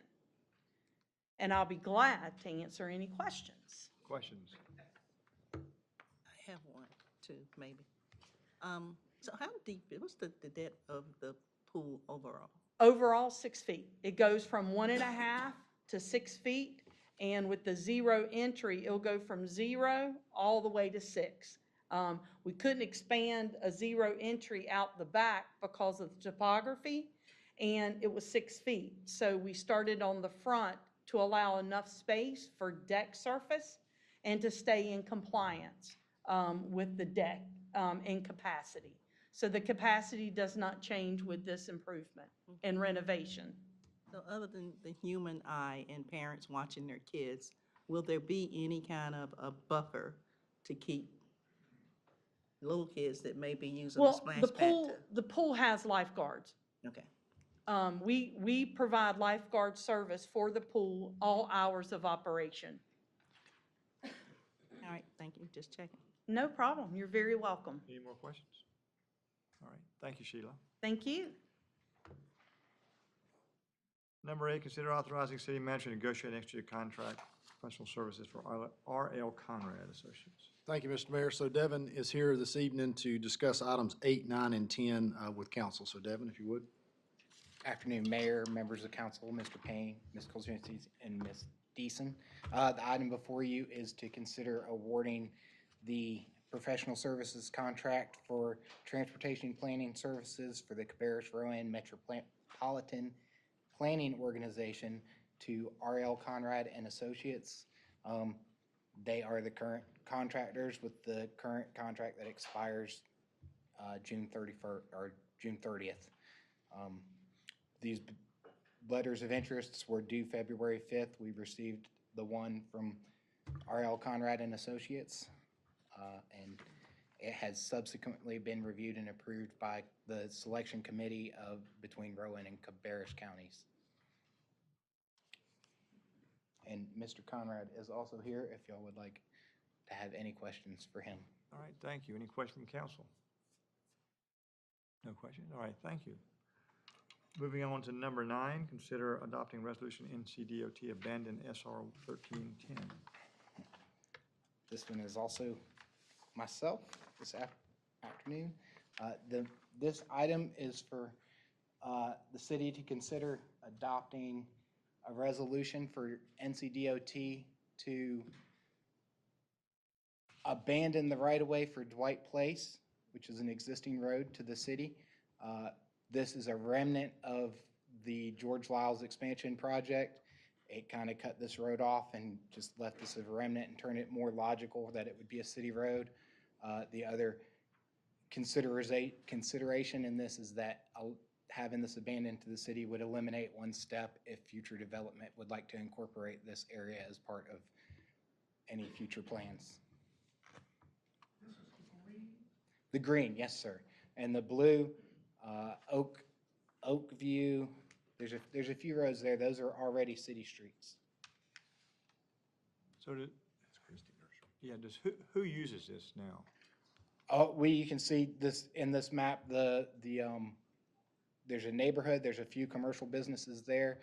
And I'll be glad to answer any questions. Questions? I have 1, 2, maybe. So how deep, what's the depth of the pool overall? Overall, 6 feet. It goes from 1.5 to 6 feet, and with the 0 entry, it'll go from 0 all the way to 6. We couldn't expand a 0 entry out the back because of the topography, and it was 6 feet. So we started on the front to allow enough space for deck surface and to stay in compliance with the deck and capacity. So the capacity does not change with this improvement and renovation. So other than the human eye and parents watching their kids, will there be any kind of a buffer to keep little kids that may be using the Well, splash the pad pool, the pool has lifeguards. Okay. We provide lifeguard service for the pool all hours of operation. All right, thank you, just checking. No problem, you're very welcome. Any more questions? All right, thank you, Sheila. Thank you. Number 8, consider authorizing city manager to negotiate an extra contract professional services for R.L. Conrad Associates. Thank you, Mr. Mayor. So Devin is here this evening to discuss items 8, 9, and 10 with council. So Devin, if you would. Afternoon, Mayor, members of council, Mr. Payne, Ms. Kolchinsky, and Ms. Deason. The item before you is to consider awarding the professional services contract for transportation planning services for the Cabarrus Rowan Metropolitan Planning Organization to RL Conrad and Associates. They are the current contractors with the current contract that expires June 31st or June 30th. These letters of interests were due February 5th. We received the one from RL Conrad and Associates, and it has subsequently been reviewed and approved by the selection committee of between Rowan and Cabarrus counties. And Mr. Conrad is also here if y'all would like to have any questions for him. All right, thank you. Any question from council? No questions? All right, thank you. Moving on to number 9, consider adopting resolution NCDOT abandon SR 1310. This one is also myself this afternoon. This item is for the city to consider adopting a resolution for NCDOT to abandon the right-of-way for Dwight Place, which is an existing road to the city. This is a remnant of the George Lyles expansion project. It kind of cut this road off and just left this as a remnant and turned it more logical that it would be a city road. The other consideration in this is that having this abandoned to the city would eliminate one step if future development would like to incorporate this area as part of any future plans. The green, yes, sir. And the blue, Oak View, there's a few roads there. Those are already city streets. So who uses this now? You can see this in this map, there's a neighborhood, there's a few commercial businesses there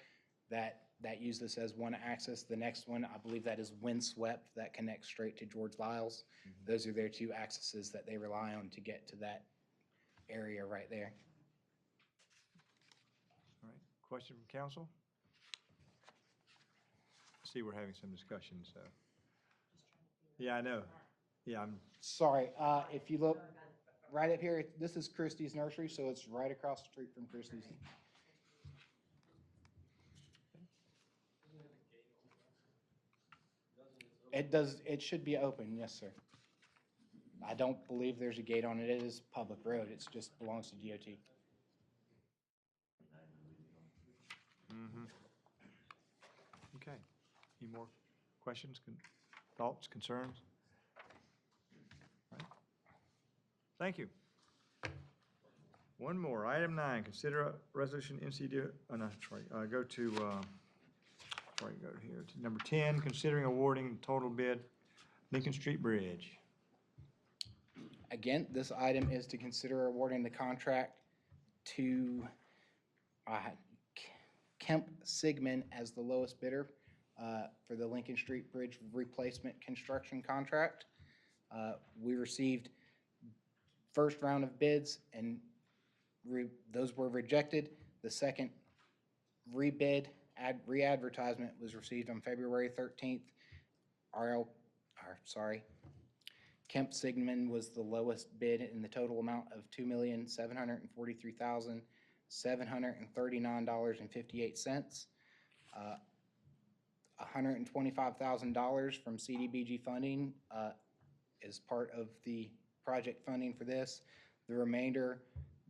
that use this as one access. The next one, I believe that is Windswept, that connects straight to George Lyles. Those are their two accesses that they rely on to get to that area right there. All right, question from council? See, we're having some discussion, so. Yeah, I know. Yeah, I'm. Sorry, if you look right up here, this is Christie's Nursery, so it's right across the street from Christie's. It should be open, yes, sir. I don't believe there's a gate on it. It is public road. It just belongs to DOT. Okay. Any more questions, thoughts, concerns? All right. Thank you. One more, item 9, consider a resolution NCD, go to here to number 10, considering awarding total bid Lincoln Street Bridge. Again, this item is to consider awarding the contract to Kemp Sigmund as the lowest bidder for the Lincoln Street Bridge replacement construction contract. We received first round of bids and those were rejected. The second re-bid, re-advertisement was received on February 13th. Kemp Sigmund was the lowest bid in the total amount of $2,743,739.58. $125,000 from CDBG funding is part of the project funding for this. The remainder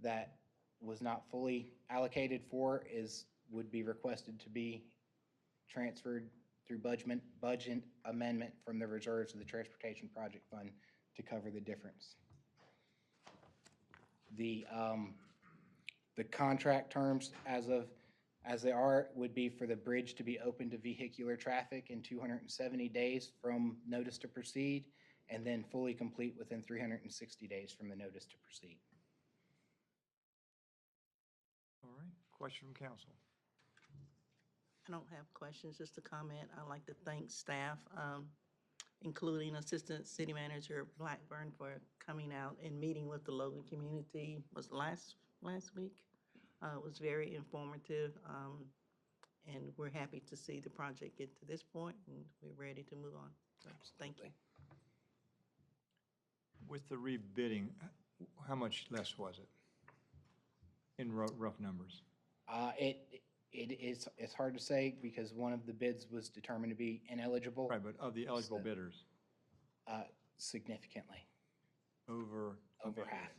that was not fully allocated for would be requested to be transferred through budget amendment from the reserves of the Transportation Project Fund to cover the difference. The contract terms as they are would be for the bridge to be open to vehicular traffic in 270 days from notice to proceed, and then fully complete within 360 days from the notice to proceed. All right, question from council. I don't have questions, just a comment. I'd like to thank staff, including Assistant City Manager Blackburn, for coming out and meeting with the Logan community. Was last week. It was very informative, and we're happy to see the project get to this point, and we're ready to move on. So, thank you. With the rebidding, how much less was it in rough numbers? It's hard to say because one of the bids was determined to be ineligible. Right, but of the eligible bidders, Significantly, over over half.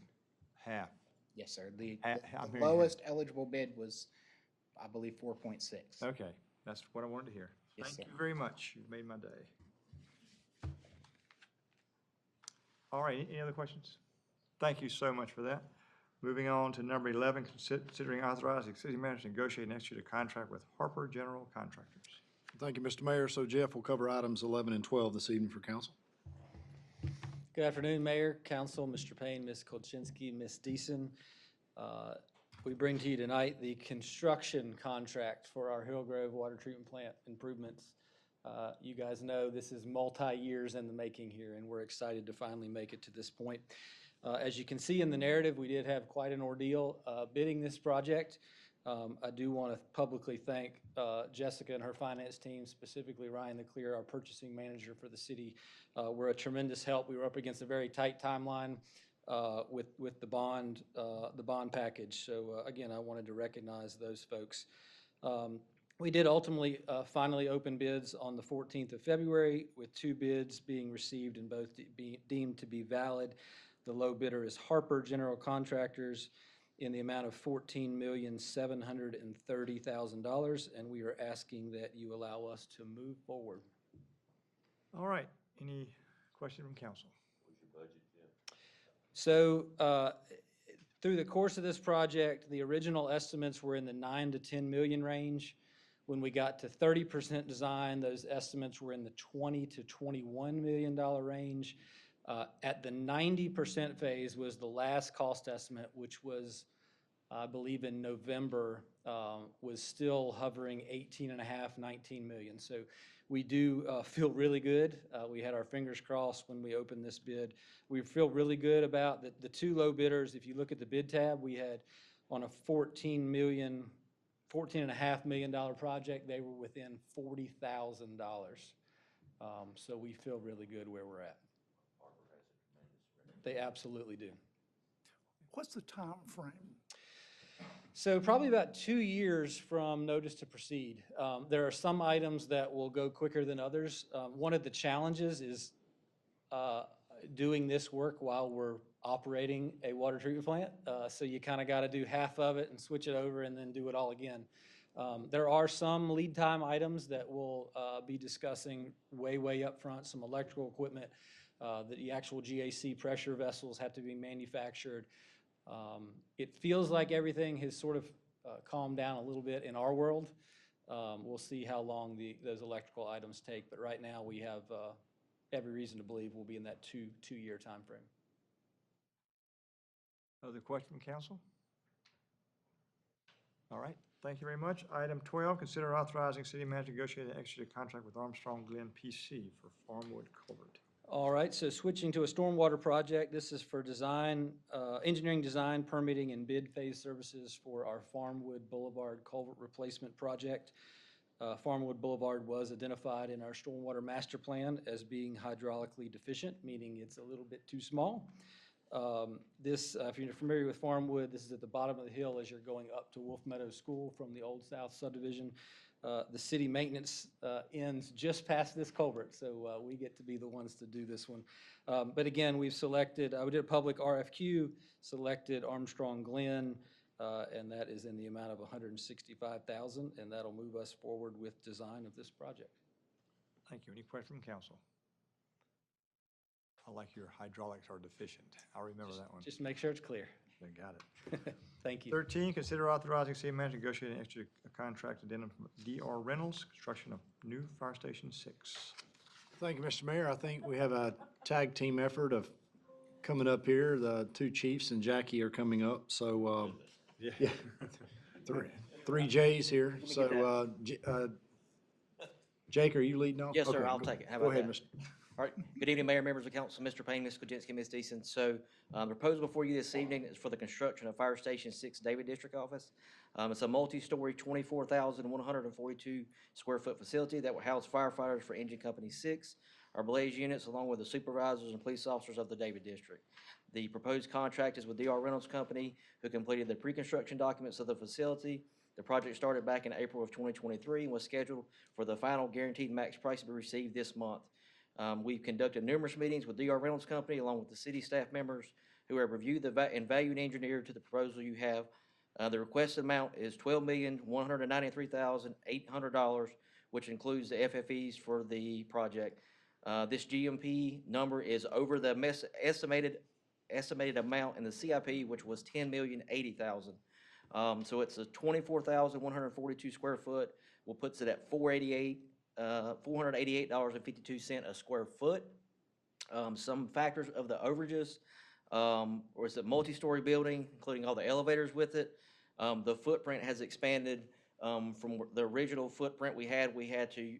half. Yes, sir. The I'm the hearing half. lowest eligible bid was, I believe, 4.6. Okay, that's what I wanted to hear. Yes, Thank sir. you very much. You've made my day. All right, any other questions? Thank you so much for that. Moving on to number 11, considering authorizing city manager to negotiate and execute a contract with Harper General Contractors. Thank you, Mr. Mayor. So Jeff will cover items 11 and 12 this evening for council. Good afternoon, Mayor, Council, Mr. Payne, Ms. Kolchinsky, Ms. Deason. We bring to you tonight the construction contract for our Hillgrove Water Treatment Plant improvements. You guys know this is multi-years in the making here, and we're excited to finally make it to this point. As you can see in the narrative, we did have quite an ordeal bidding this project. I do want to publicly thank Jessica and her finance team, specifically Ryan LeClaire, our purchasing manager for the city. Were a tremendous help. We were up against a very tight timeline with the bond package. So again, I wanted to recognize those folks. We did ultimately finally open bids on the 14th of February, with 2 bids being received and both deemed to be valid. The low bidder is Harper General Contractors in the amount of $14,730,000, and we are asking that you allow us to move forward. All right, any question from council? So through the course of this project, the original estimates were in the 9 to 10 million range. When we got to 30% design, those estimates were in the 20 to 21 million dollar range. At the 90% phase was the last cost estimate, which was, I believe in November, was still hovering 18.5, 19 million. So we do feel really good. We had our fingers crossed when we opened this bid. We feel really good about the 2 low bidders. If you look at the bid tab, we had on a $14.5 million project, they were within $40,000. So we feel really good where we're at. They absolutely do. What's the time frame? So probably about 2 years from notice to proceed. There are some items that will go quicker than others. One of the challenges is doing this work while we're operating a water treatment plant. So you kind of got to do half of it and switch it over and then do it all again. There are some lead time items that we'll be discussing way up front, some electrical equipment. The actual GAC pressure vessels have to be manufactured. It feels like everything has sort of calmed down a little bit in our world. We'll see how long those electrical items take, but right now we have every reason to believe we'll be in that two-year time frame. Other question from council? All right, thank you very much. Item 12, consider authorizing city manager to negotiate and execute a contract with Armstrong Glen PC for Farmwood Culvert. All right, so switching to a stormwater project, this is for design, engineering design, permitting, and bid phase services for our Farmwood Boulevard culvert replacement project. Farmwood Boulevard was identified in our stormwater master plan as being hydraulically deficient, meaning it's a little bit too small. If you're familiar with Farmwood, this is at the bottom of the hill as you're going up to Wolf Meadow School from the Old South subdivision. The city maintenance ends just past this culvert, so we get to be the ones to do this one. But again, we did a public RFQ, selected Armstrong Glen, and that is in the amount of $165,000, and that'll move us forward with design of this project. Thank you. Any question from council? I like your hydraulics are deficient. I'll remember that one. Just make sure it's clear. I got it. Thank you. 13, consider authorizing city manager to negotiate and execute a contract addendum from DR Reynolds, construction of new Fire Station 6. Thank you, Mr. Mayor. I think we have a tag team effort of coming up here. The 2 chiefs and Jackie are coming up, so yeah. Three J's here. So Jake, are you leading off? Yes, sir, Okay, I'll take it. How go about ahead, that? Mr. All right, good evening, Mayor, members of council, Mr. Payne, Ms. Kolchinsky, Ms. Deason. So the proposal before you this evening is for the construction of Fire Station 6 David District Office. It's a multi-story, 24,142 square foot facility that will house firefighters for Engine Company 6, our blaze units, along with the supervisors and police officers of the David District. The proposed contract is with DR Reynolds Company, who completed the pre-construction documents of the facility The project started back in April of 2023 and was scheduled for the final guaranteed max price to be received this month. We've conducted numerous meetings with DR Reynolds Company along with the city staff members who have reviewed and valued engineered to the proposal you have. The requested amount is $12,193,800, which includes the FFEs for the project. This GMP number is over the estimated amount in the CIP, which was $10,080,000. So it's a 24,142 square foot, will puts it at $488.52 a square foot. Some factors of the overages, or it's a multi-story building, including all the elevators with it. The footprint has expanded from the original footprint we had. We had to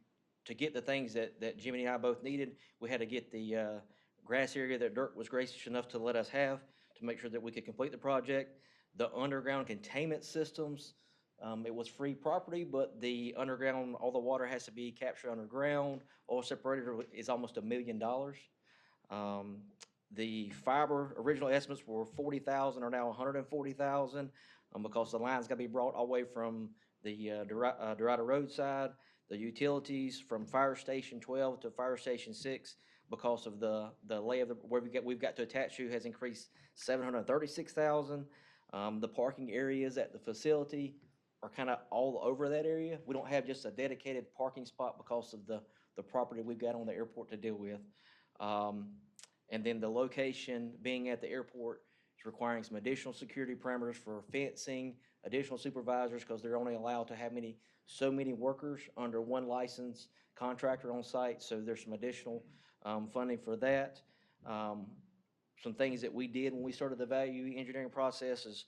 get the things that Jimmy and I both needed. We had to get the grass area that Dirk was gracious enough to let us have to make sure that we could complete the project. The underground containment systems, it was free property, but the underground, all the water has to be captured underground. Oil separator is almost $1 million. The fiber original estimates were 40,000, are now 140,000, because the line's got to be brought all the way from the Dorado Road side. The utilities from Fire Station 12 to Fire Station 6, because of the lay of where we've got to attach to, has increased 736,000. The parking areas at the facility are kind of all over that area. We don't have just a dedicated parking spot because of the property we've got on the airport to deal with. And then the location being at the airport is requiring some additional security parameters for fencing, additional supervisors, because they're only allowed to have so many workers under one licensed contractor on site. So there's some additional funding for that. Some things that we did when we started the value engineering process is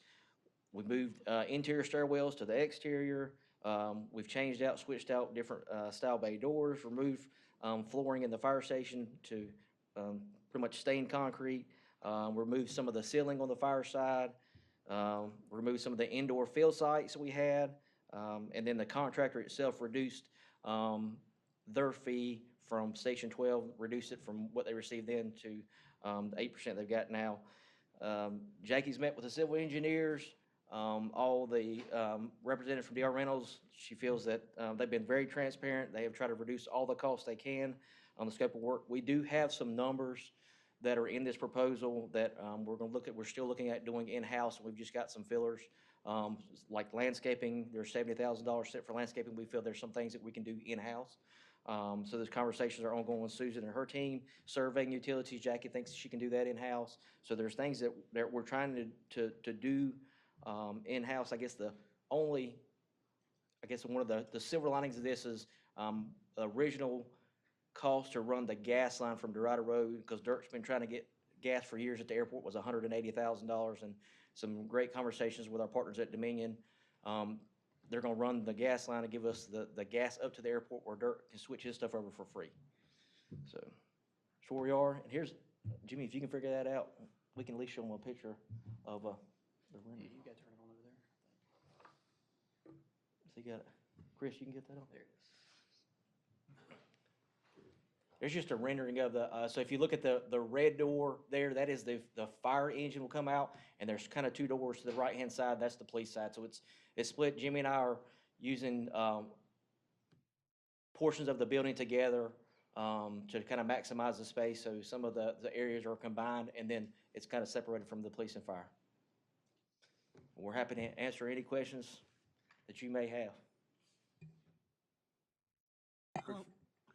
we moved interior stairwells to the exterior. We've switched out different style bay doors, removed flooring in the fire station to pretty much stained concrete, removed some of the ceiling on the fire side, removed some of the indoor field sites we had, and then the contractor itself reduced their fee from Station 12, reduced it from what they received then to the 8% they've got now. Jackie's met with the civil engineers, all the representatives from DR Reynolds. She feels that they've been very transparent. They have tried to reduce all the costs they can on the scope of work. We do have some numbers that are in this proposal that we're still looking at doing in-house. We've just got some fillers, like landscaping. There's $70,000 set for landscaping. We feel there's some things that we can do in-house. So those conversations are ongoing with Susan and her team. Surveying utilities, Jackie thinks she can do that in-house. So there's things that we're trying to do in-house. I guess one of the silver linings of this is the original cost to run the gas line from Dorado Road, because Dirk's been trying to get gas for years at the airport, was $180,000, and some great conversations with our partners at Dominion. They're gonna run the gas line and give us the gas up to the airport where Dirk can switch his stuff over for free. So that's where we are. And here's, Jimmy, if you can figure that out, we can at least show them a picture of the render. You gotta turn it on over there. So you got it. Chris, you can get that on? There it is. There's just a rendering of so if you look at the red door there, that is the fire engine will come out, and there's kind of two doors to the right-hand side. That's the police side. So it's split. Jimmy and I are using portions of the building together to kind of maximize the space. So some of the areas are combined, and then it's kind of separated from the police and fire. We're happy to answer any questions that you may have.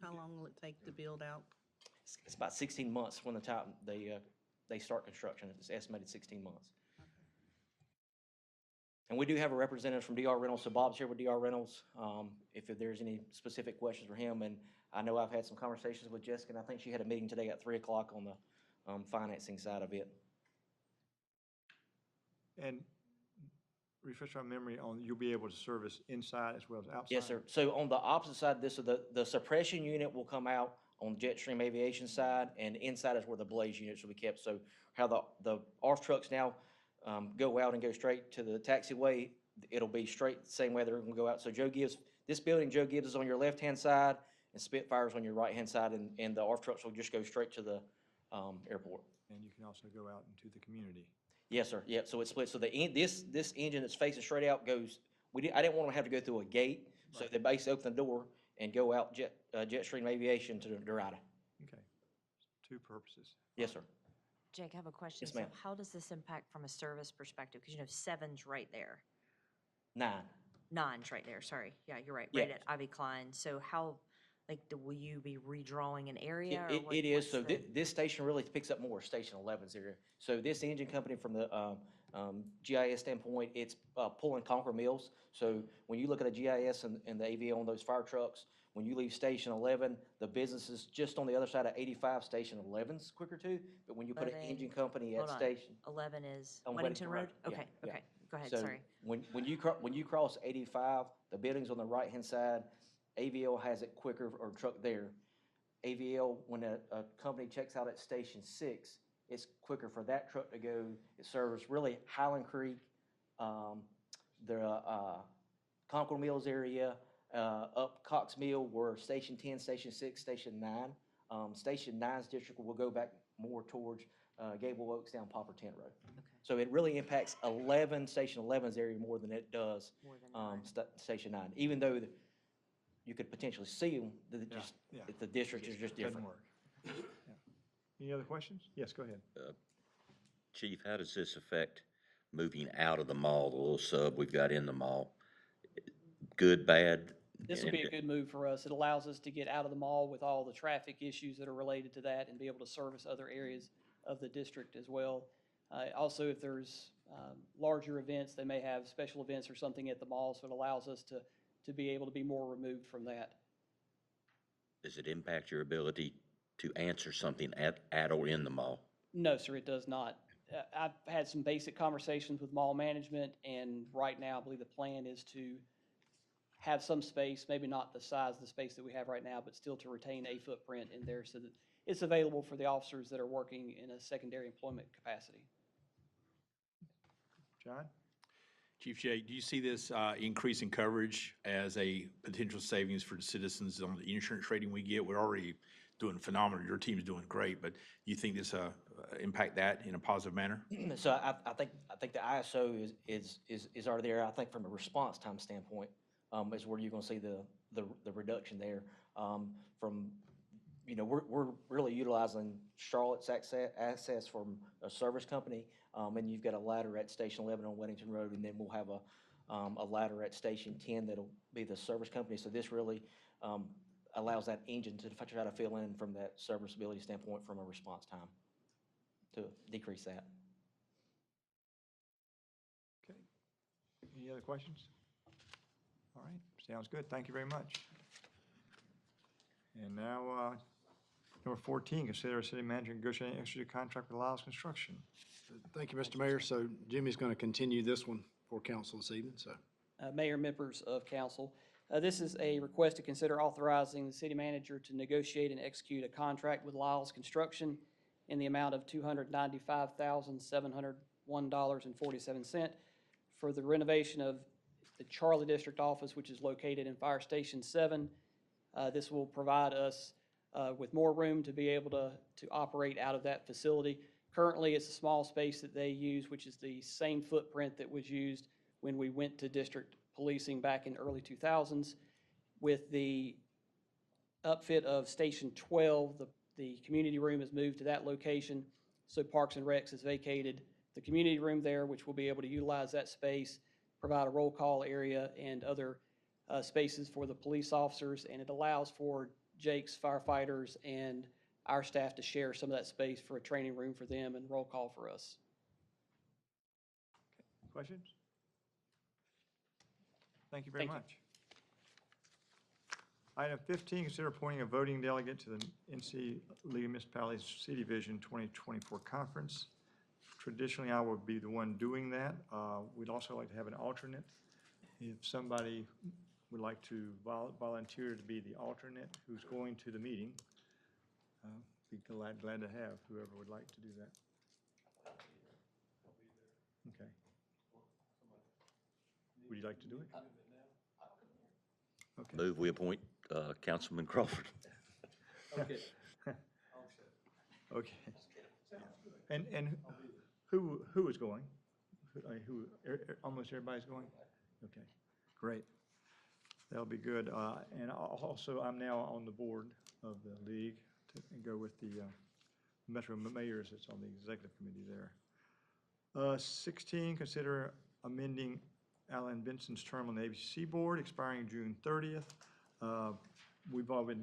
How long will it take to build out? It's about 16 months from the time they start construction. It's estimated 16 months. And we do have a representative from DR Reynolds, so Bob's here with DR Reynolds, if there's any specific questions for him. And I know I've had some conversations with Jessica, and I think she had a meeting today at 3 o'clock on the financing side of it. And refresh our memory on, you'll be able to service inside as well as outside? Yes, sir. So on the opposite side, the suppression unit will come out on Jetstream Aviation side, and inside is where the blaze units will be kept. So how the ARF trucks now go out and go straight to the taxiway, it'll be straight the same way they're going to go out. So this building, Joe Gibbs is on your left-hand side, and Spitfire's on your right-hand side, and the ARF trucks will just go straight to the airport. And you can also go out into the community. Yes, sir. Yeah, so it's split. So this engine that's facing straight out goes I didn't want to have to go through a gate, so they basically opened the door and go out Jetstream Aviation to Dorada. Okay. Two purposes. Yes, sir. Jake, I have a question. Yes, ma'am. So how does this impact from a service perspective? Because you know, 7's right there. 9. 9's right there, sorry. Yeah, you're right, Yeah. right at Ivy Klein. So how, like, will you be redrawing an area? or what- It is, what's so the- this station really picks up more Station 11's area. So this engine company from the GIS standpoint, it's pulling Concord Mills. So when you look at the GIS and the AVL on those fire trucks, when you leave Station 11, the business is just on the other side of 85, Station 11's quicker too. But when you put an 11 engine company at hold on. station. 11 is On Weddington Road? Yeah, Okay, yeah. okay. Go ahead, So sorry. when you cross 85, the building's on the right-hand side, AVL has it quicker, or truck there. AVL, when a company checks out at Station 6, it's quicker for that truck to go. It serves really Highland Creek, the Concord Mills area, up Cox Mill, where Station 10, Station 6, Station 9. Station 9's district will go back more towards Gable Oaks down Popper Tent Road. So it really impacts Station 11's area more than it does More than Station 9, even though you could potentially see them, yeah. the district is just different. Doesn't work. Yeah. Any other questions? Yes, go ahead. Chief, how does this affect moving out of the mall, the little sub we've got in the mall? Good, bad? This will be a good move for us. It allows us to get out of the mall with all the traffic issues that are related to that and be able to service other areas of the district as well. Also, if there's larger events, they may have special events or something at the mall, so it allows us to be able to be more removed from that. Does it impact your ability to answer something at or in the mall? No, sir, it does not. I've had some basic conversations with mall management, and right now, I believe the plan is to have some space, maybe not the size of the space that we have right now, but still to retain a footprint in there so that it's available for the officers that are working in a secondary employment capacity. John? Chief Jay, do you see this increase in coverage as a potential savings for the citizens on the insurance rating we get? We're already doing phenomenal. Your team's doing great, but do you think this impact that in a positive manner? So I think the ISO is already there. I think from a response time standpoint, is where you're going to see the reduction there. We're really utilizing Charlotte's access from a service company, and you've got a ladder at Station 11 on Weddington Road, and then we'll have a ladder at Station 10 that'll be the service company. So this really allows that engine to try to fill in from that serviceability standpoint from a response time to decrease that. Okay. Any other questions? All right, sounds good. Thank you very much. And now, number 14, consider a city manager negotiating extra contract with Lyles Construction. Thank you, Mr. Mayor. So Jimmy's going to continue this one for council this evening, so. Mayor, members of council, this is a request to consider authorizing the city manager to negotiate and execute a contract with Lyles Construction in the amount of $295,701.47 for the renovation of the Charlie District Office, which is located in Fire Station 7. This will provide us with more room to be able to operate out of that facility. Currently, it's a small space that they use, which is the same footprint that was used when we went to district policing back in early 2000s. With the upfit of Station 12, the community room has moved to that location, so Parks and Recs has vacated the community room there, which will be able to utilize that space, provide a roll call area and other spaces for the police officers, and it allows for Jake's firefighters and our staff to share some of that space for a training room for them and roll call for us. Questions? Thank you very much. Item 15, consider appointing a voting delegate to the NC League of Municipalities City Vision 2024 Conference. Traditionally, I would be the one doing that. We'd also like to have an alternate. If somebody would like to volunteer to be the alternate who's going to the meeting, be glad to have whoever would like to do that. Okay. Would you like to do it? Okay. Move we appoint Councilman Crawford. Okay. Okay. And who is going? Almost everybody's going? Okay. Great. That'll be good. And also, I'm now on the board of the league and go with the Metro Mayors that's on the executive committee there. 16, consider amending Alan Benson's term on the ABC board expiring June 30th. We've already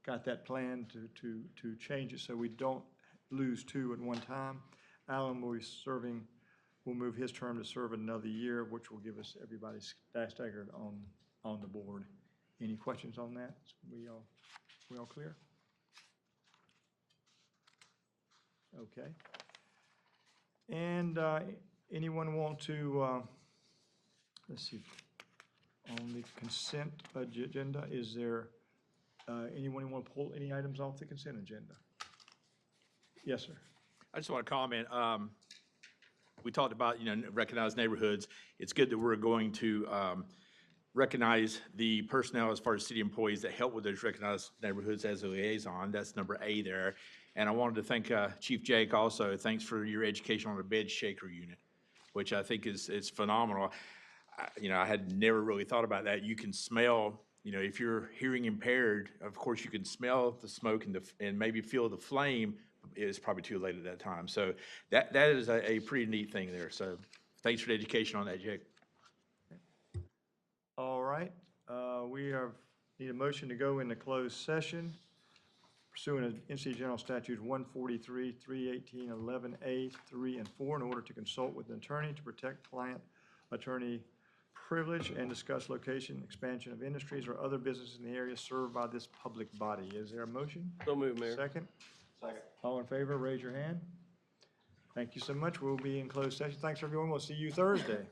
got that plan to change it so we don't lose two at one time. Alan will be serving, will move his term to serve another year, which will give us everybody staggered on the board. Any questions on that? We all clear? Okay. And anyone want to, let's see, on the consent agenda, is there anyone want to pull any items off the consent agenda? Yes, sir. I just want to comment, we talked about, recognized neighborhoods. It's good that we're going to recognize the personnel as far as city employees that help with those recognized neighborhoods as a liaison. That's number A there. And I wanted to thank Chief Jake also. Thanks for your education on the bed shaker unit, which I think is phenomenal. I had never really thought about that. You can smell, if you're hearing impaired, of course you can smell the smoke and maybe feel the flame. It's probably too late at that time. So that is a pretty neat thing there. So thanks for the education on that, Jake. All right, need a motion to go into closed session pursuant to NC General Statutes 143, 318, 11A, 3, and 4 in order to consult with an attorney to protect client-attorney privilege and discuss location, expansion of industries or other business in the area served by this public body. Is there a motion? So moved, Mayor. Second? Second. All in favor, raise your hand. Thank you so much. We'll be in closed session. Thanks, everyone. We'll see you Thursday.